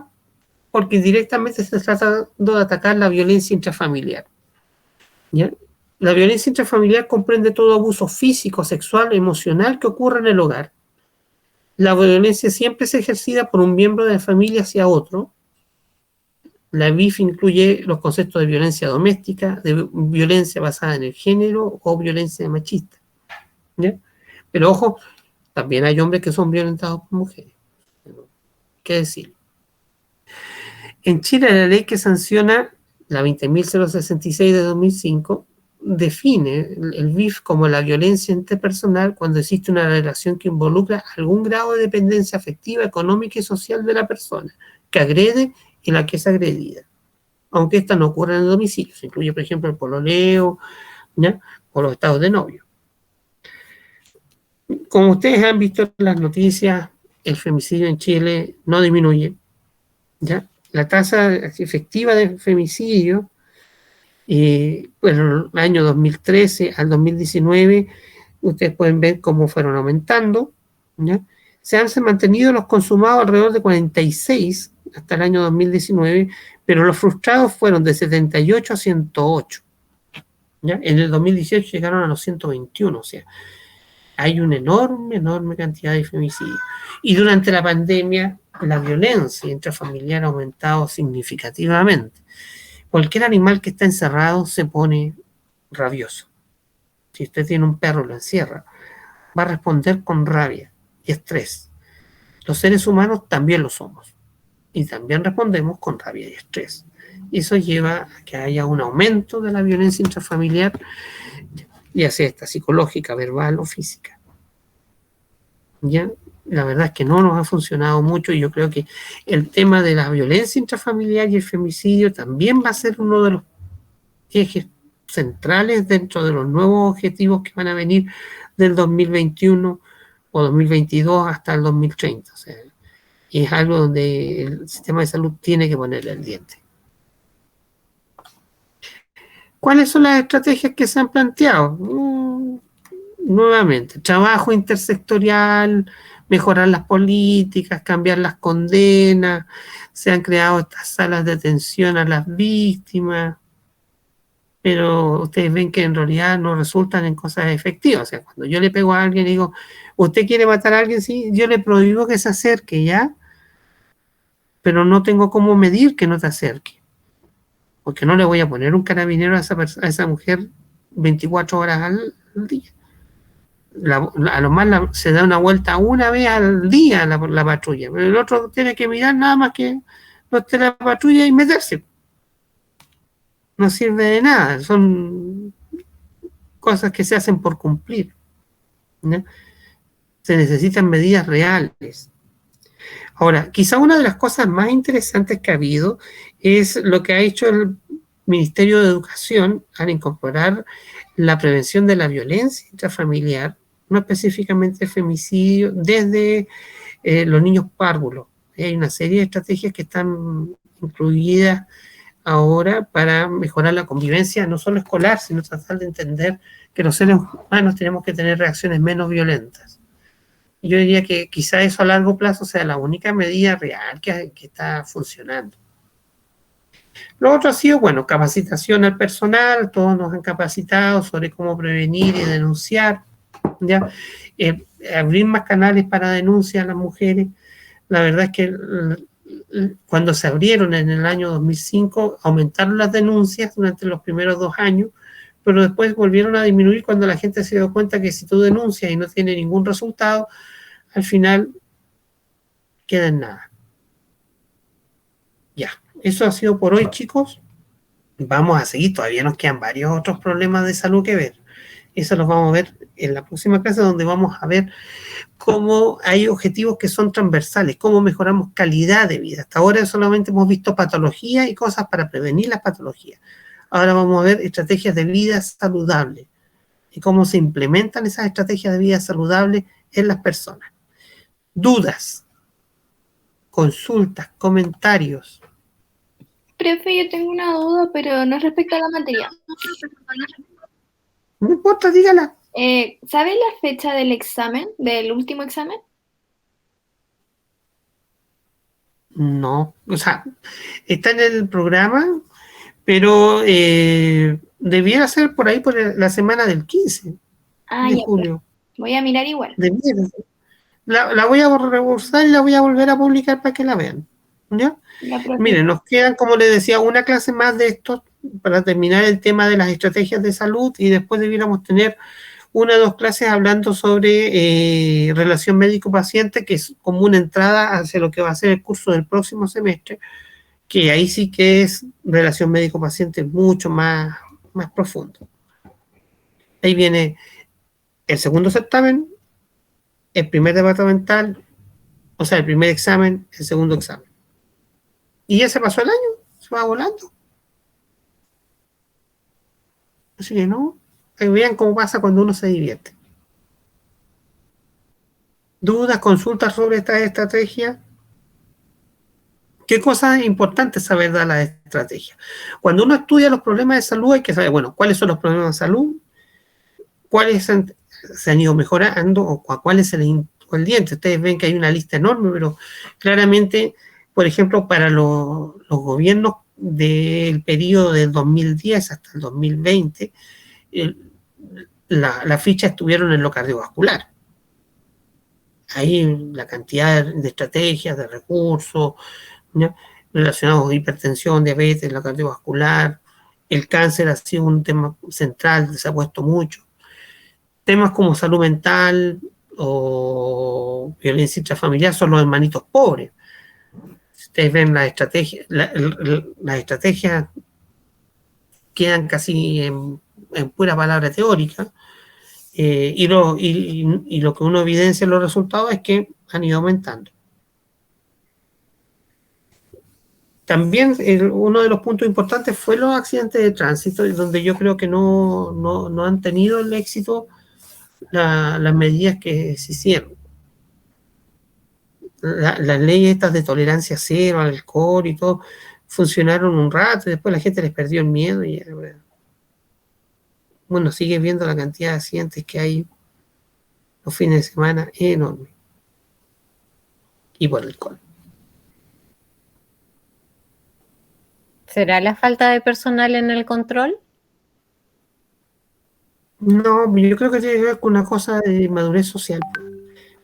porque directamente se está tratando de atacar la violencia intrafamiliar, ¿ya? La violencia intrafamiliar comprende todo abuso físico, sexual, emocional que ocurre en el hogar. La violencia siempre es ejercida por un miembro de la familia hacia otro. La BIF incluye los conceptos de violencia doméstica, de violencia basada en el género o violencia machista, ¿ya? Pero ojo, también hay hombres que son violentados por mujeres. ¿Qué decir? En Chile la ley que sanciona la 20.066 de 2005 define el BIF como la violencia interpersonal cuando existe una relación que involucra algún grado de dependencia afectiva, económica y social de la persona que agrede y la que es agredida, aunque esta no ocurra en el domicilio. Se incluye, por ejemplo, el pololeo, ¿ya? O los estados de novio. Como ustedes han visto en las noticias, el femicidio en Chile no disminuye, ¿ya? La tasa efectiva de femicidio, bueno, el año 2013 al 2019, ustedes pueden ver cómo fueron aumentando, ¿ya? Se han mantenido los consumados alrededor de 46 hasta el año 2019, pero los frustrados fueron de 78 a 108. ¿Ya? En el 2018 llegaron a los 121, o sea, hay una enorme cantidad de femicidios. Y durante la pandemia, la violencia intrafamiliar ha aumentado significativamente. Cualquier animal que está encerrado se pone rabioso. Si usted tiene un perro y lo encierra, va a responder con rabia y estrés. Los seres humanos también lo somos. Y también respondemos con rabia y estrés. Y eso lleva a que haya un aumento de la violencia intrafamiliar, ya sea esta psicológica, verbal o física. ¿Ya? La verdad es que no nos ha funcionado mucho y yo creo que el tema de la violencia intrafamiliar y el femicidio también va a ser uno de los ejes centrales dentro de los nuevos objetivos que van a venir del 2021 o 2022 hasta el 2030. O sea, es algo donde el sistema de salud tiene que ponerle el diente. ¿Cuáles son las estrategias que se han planteado? Nuevamente, trabajo intersectorial, mejorar las políticas, cambiar las condenas, se han creado estas salas de atención a las víctimas, pero ustedes ven que en realidad no resultan en cosas efectivas. O sea, cuando yo le pego a alguien y digo, ¿usted quiere matar a alguien? Sí, yo le prohíbo que se acerque, ¿ya? Pero no tengo cómo medir que no te acerque. porque no le voy a poner un carabinero a esa mujer 24 horas al día. A lo más se da una vuelta una vez al día la patrulla, pero el otro tiene que mirar nada más que no esté la patrulla y meterse. No sirve de nada, son cosas que se hacen por cumplir, ¿no? Se necesitan medidas reales. Ahora, quizá una de las cosas más interesantes que ha habido es lo que ha hecho el Ministerio de Educación al incorporar la prevención de la violencia intrafamiliar, no específicamente el femicidio, desde los niños párvulos. Hay una serie de estrategias que están incluidas ahora para mejorar la convivencia, no solo escolar, sino tratar de entender que los seres humanos tenemos que tener reacciones menos violentas. Yo diría que quizá eso a largo plazo sea la única medida real que está funcionando. Lo otro ha sido, bueno, capacitación al personal, todos nos han capacitado sobre cómo prevenir y denunciar, ¿ya? Abrir más canales para denuncia a las mujeres. La verdad es que cuando se abrieron en el año 2005, aumentaron las denuncias durante los primeros 2 años, pero después volvieron a disminuir cuando la gente se dio cuenta que si tú denuncias y no tiene ningún resultado, al final queda en nada. Ya, eso ha sido por hoy, chicos. Vamos a seguir, todavía nos quedan varios otros problemas de salud que ver. Eso los vamos a ver en la próxima clase, donde vamos a ver cómo hay objetivos que son transversales, cómo mejoramos calidad de vida. Hasta ahora solamente hemos visto patologías y cosas para prevenir las patologías. Ahora vamos a ver estrategias de vida saludable y cómo se implementan esas estrategias de vida saludable en las personas. Dudas, consultas, comentarios. Profe, yo tengo una duda, pero no es respecto a la materia. No importa, dígala. ¿Sabe la fecha del examen, del último examen? No, o sea, está en el programa, pero debiera ser por ahí por la semana del 15 de Ya, julio. voy a mirar igual. Debiera ser. La voy a rebursar y la voy a volver a publicar para que la vean. ¿Ya? Miren, nos quedan, como les decía, una clase más de esto para terminar el tema de las estrategias de salud, y después debiéramos tener 1 o 2 clases hablando sobre relación médico-paciente, que es como una entrada hacia lo que va a ser el curso del próximo semestre, que ahí sí que es relación médico-paciente mucho más profundo. Ahí viene el segundo certamen, el primer departamental, o sea, el primer examen, el segundo examen. Y ya se pasó el año, se va volando. Así que no, vean cómo pasa cuando uno se divierte. ¿Dudas, consultas sobre esta estrategia? ¿Qué cosas importantes saber de la estrategia? Cuando uno estudia los problemas de salud, hay que saber, bueno, cuáles son los problemas de salud, cuáles se han ido mejorando o a cuáles se les hincó el diente. Ustedes ven que hay una lista enorme, pero claramente, por ejemplo, para los gobiernos del periodo del 2010 hasta el 2020, las fichas estuvieron en lo cardiovascular. Ahí la cantidad de estrategias, de recursos, ¿no?, relacionados con hipertensión, diabetes, la cardiovascular, el cáncer ha sido un tema central, se ha puesto mucho. Temas como salud mental o violencia intrafamiliar son los hermanitos pobres. Si ustedes ven las estrategias quedan casi en pura palabra teórica, y lo que uno evidencia en los resultados es que han ido aumentando. También uno de los puntos importantes fue los accidentes de tránsito, donde yo creo que no han tenido el éxito las medidas que se hicieron. Las leyes estas de tolerancia cero al alcohol y todo funcionaron un rato y después la gente les perdió el miedo y bueno, sigue viendo la cantidad de accidentes que hay los fines de semana, enorme. Y por alcohol. ¿Será la falta de personal en el control? No, yo creo que tiene que ver con una cosa de madurez social.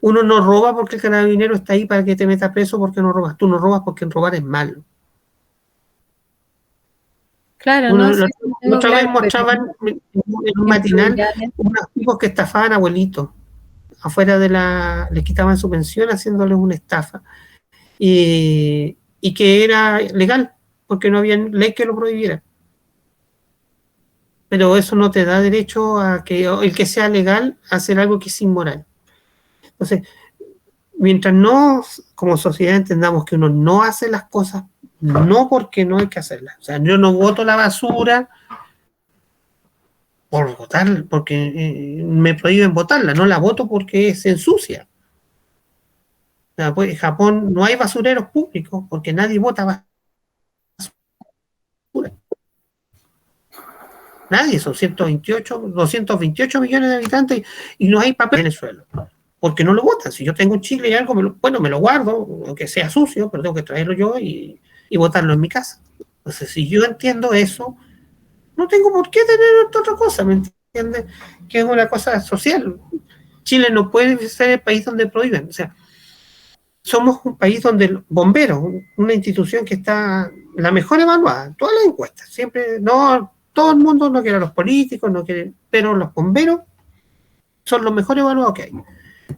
Uno no roba porque el carabinero está ahí para que te meta preso porque no robas. Tú no robas porque robar es malo. Claro, Uno, no, sí, la tengo otra vez claro, pero mostraban en un matinal unos tipos que estafaban abuelitos. Afuera les quitaban su pensión haciéndoles una estafa. Y que era legal, porque no había ley que lo prohibiera. Pero eso no te da derecho a que el que sea legal hacer algo que es inmoral. Entonces, mientras no, como sociedad, entendamos que uno no hace las cosas, no porque no hay que hacerlas. O sea, yo no boto la basura por votar, porque me prohíben botarla, no la voto porque se ensucia. O sea, pues, en Japón no hay basureros públicos porque nadie bota basura. Nadie, son 228 millones de habitantes y no hay papel en el suelo. Porque no lo botan. Si yo tengo un chicle y algo, me lo guardo, aunque sea sucio, pero tengo que traerlo yo y botarlo en mi casa. Entonces, si yo entiendo eso, no tengo por qué tener otra cosa, ¿me entiendes? Que es una cosa social. Chile no puede ser el país donde prohíben. O sea, somos un país donde el bombero, una institución que está la mejor evaluada en todas las encuestas, siempre, no, todo el mundo no quiere a los políticos, no quiere, pero los bomberos son los mejor evaluados que hay.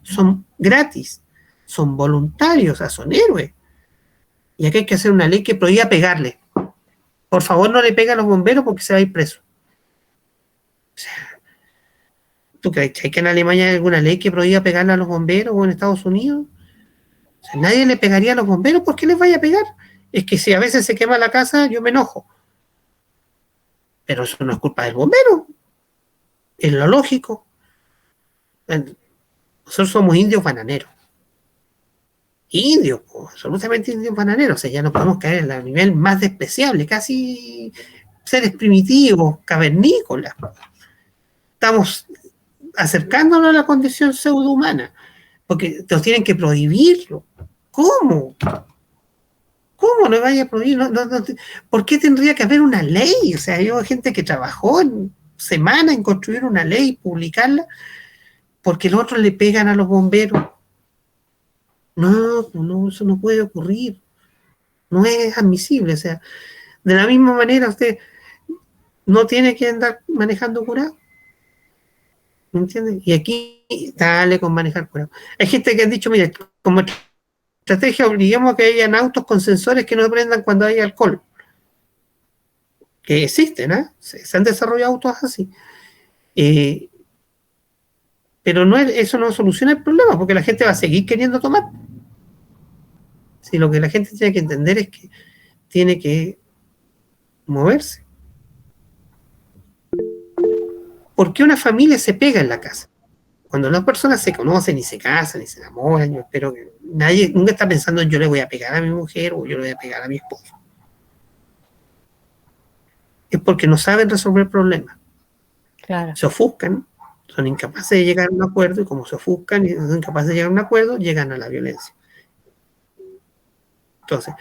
Son gratis, son voluntarios, o sea, son héroes. Y aquí hay que hacer una ley que prohíba pegarle. Por favor, no le pega a los bomberos porque se va a ir preso. O sea, ¿tú crees que en Alemania hay alguna ley que prohíba pegarle a los bomberos o en Estados Unidos? O sea, nadie le pegaría a los bomberos, ¿por qué les vaya a pegar? Es que si a veces se quema la casa, yo me enojo. Pero eso no es culpa del bombero. Es lo lógico. Nosotros somos indios bananeros. Indios, absolutamente indios bananeros. O sea, ya no podemos caer en el nivel más despreciable, casi seres primitivos, cavernícolas. Estamos acercándonos a la condición pseudohumana, porque nos tienen que prohibirlo. ¿Cómo? ¿Cómo no vaya a prohibir? ¿Por qué tendría que haber una ley? O sea, hay gente que trabajó en semanas en construir una ley y publicarla, porque los otros le pegan a los bomberos. No, eso no puede ocurrir. No es admisible. O sea, de la misma manera, usted no tiene que andar manejando curado. ¿Me entiendes? Y aquí, dale con manejar curado. Hay gente que ha dicho, mire, como estrategia, obliguemos a que hayan autos con sensores que no prendan cuando hay alcohol. Que existen, ¿eh? Se han desarrollado autos así. Pero eso no soluciona el problema, porque la gente va a seguir queriendo tomar. Si lo que la gente tiene que entender es que tiene que moverse. ¿Por qué una familia se pega en la casa? Cuando las personas se conocen y se casan y se enamoran, yo espero que nadie nunca está pensando en yo le voy a pegar a mi mujer o yo le voy a pegar a mi esposo. Es porque no saben resolver problemas. claro. Se ofuscan, son incapaces de llegar a un acuerdo y como se ofuscan y son incapaces de llegar a un acuerdo, llegan a la violencia. Entonces,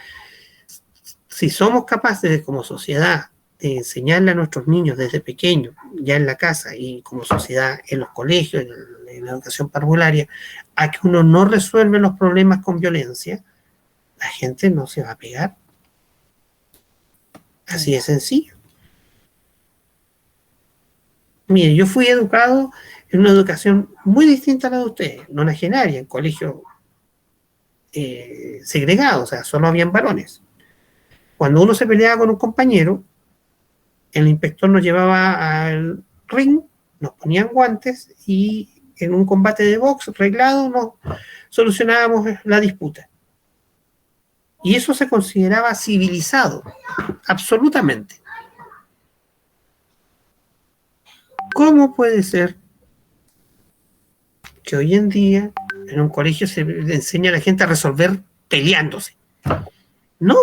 si somos capaces como sociedad de enseñarle a nuestros niños desde pequeños, ya en la casa y como sociedad en los colegios, en la educación parvularia, a que uno no resuelve los problemas con violencia, la gente no se va a pegar. Así de sencillo. Mire, yo fui educado en una educación muy distinta a la de ustedes, nonagenaria, en colegio segregado, o sea, solo habían varones. Cuando uno se peleaba con un compañero, el inspector nos llevaba al ring, nos ponían guantes y en un combate de box reglado nos solucionábamos la disputa. Y eso se consideraba civilizado, absolutamente. ¿Cómo puede ser que hoy en día en un colegio se le enseña a la gente a resolver peleándose? No,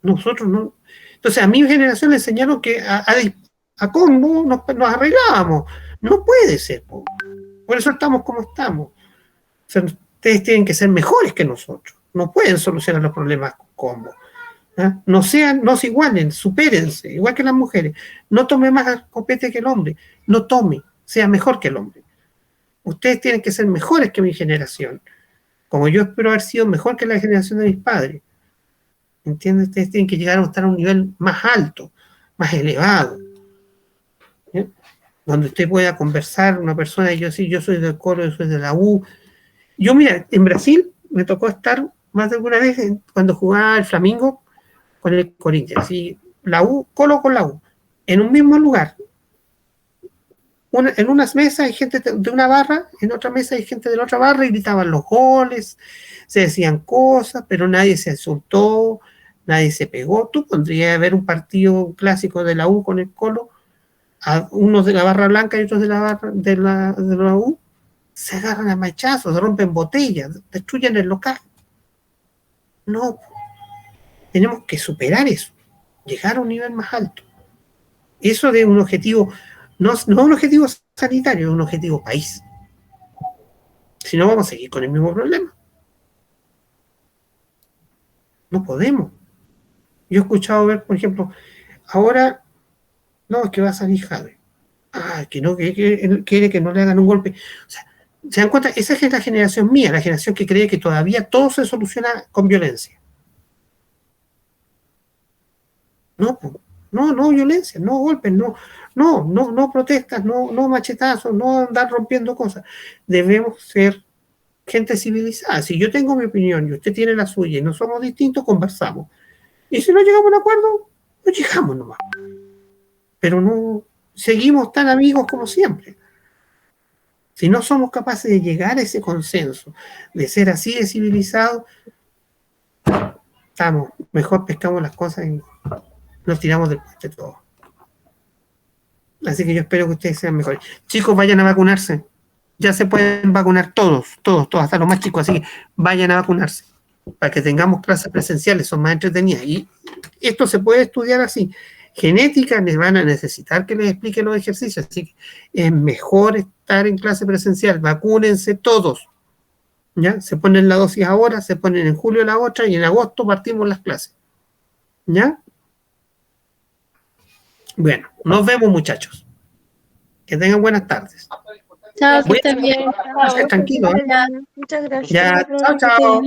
nosotros no. Entonces a mi generación le enseñaron que a combo nos arreglábamos. No puede ser. Por eso estamos como estamos. O sea, ustedes tienen que ser mejores que nosotros. No pueden solucionar los problemas con combo. ¿Ah? No se igualen, supérense, igual que las mujeres. No tome más copete que el hombre. No tome, sea mejor que el hombre. Ustedes tienen que ser mejores que mi generación. Como yo espero haber sido mejor que la generación de mis padres. ¿entiendes? Ustedes tienen que llegar a estar a un nivel más alto, más elevado, ¿ya? Donde usted pueda conversar, una persona, yo sí, yo soy del Colo, yo soy de la U. Yo, mira, en Brasil me tocó estar más de alguna vez cuando jugaba el Flamengo con el Corinthians, y la U, Colo con la U, en un mismo lugar. En unas mesas hay gente de una barra, en otra mesa hay gente de la otra barra y gritaban los goles, se decían cosas, pero nadie se insultó, nadie se pegó. Tú podrías ver un partido clásico de la U con el Colo, a unos de la barra blanca y otros de la barra de la U, se agarran a machazos, se rompen botellas, destruyen el local. No, tenemos que superar eso, llegar a un nivel más alto. Eso de un objetivo, no un objetivo sanitario, es un objetivo país. Si no, vamos a seguir con el mismo problema. No podemos. Yo he escuchado ver, por ejemplo, ahora, no, es que va a salir Javi. Que no, que quiere que no le hagan un golpe. O sea, ¿se dan cuenta? Esa es la generación mía, la generación que cree que todavía todo se soluciona con violencia. No violencia, no golpes, no protestas, no machetazos, no andar rompiendo cosas. Debemos ser gente civilizada. Si yo tengo mi opinión y usted tiene la suya y no somos distintos, conversamos. Y si no llegamos a un acuerdo, no llegamos nomás. Pero no seguimos tan amigos como siempre. Si no somos capaces de llegar a ese consenso, de ser así de civilizados, mejor pescamos las cosas y nos tiramos del puente todos. Así que yo espero que ustedes sean mejores. Chicos, vayan a vacunarse. Ya se pueden vacunar todos, hasta los más chicos. Así que vayan a vacunarse para que tengamos clases presenciales, son más entretenidas. Y esto se puede estudiar así. Genética, les van a necesitar que les explique los ejercicios. Así que es mejor estar en clase presencial. Vacúnense todos. ¿Ya? Se ponen la dosis ahora, se ponen en julio la otra y en agosto partimos las clases. ¿Ya? Bueno, nos vemos, muchachos. Que tengan buenas tardes. Chao, que Voy a estén bien. tranquilo. Muchas gracias. Ya, chao, chao.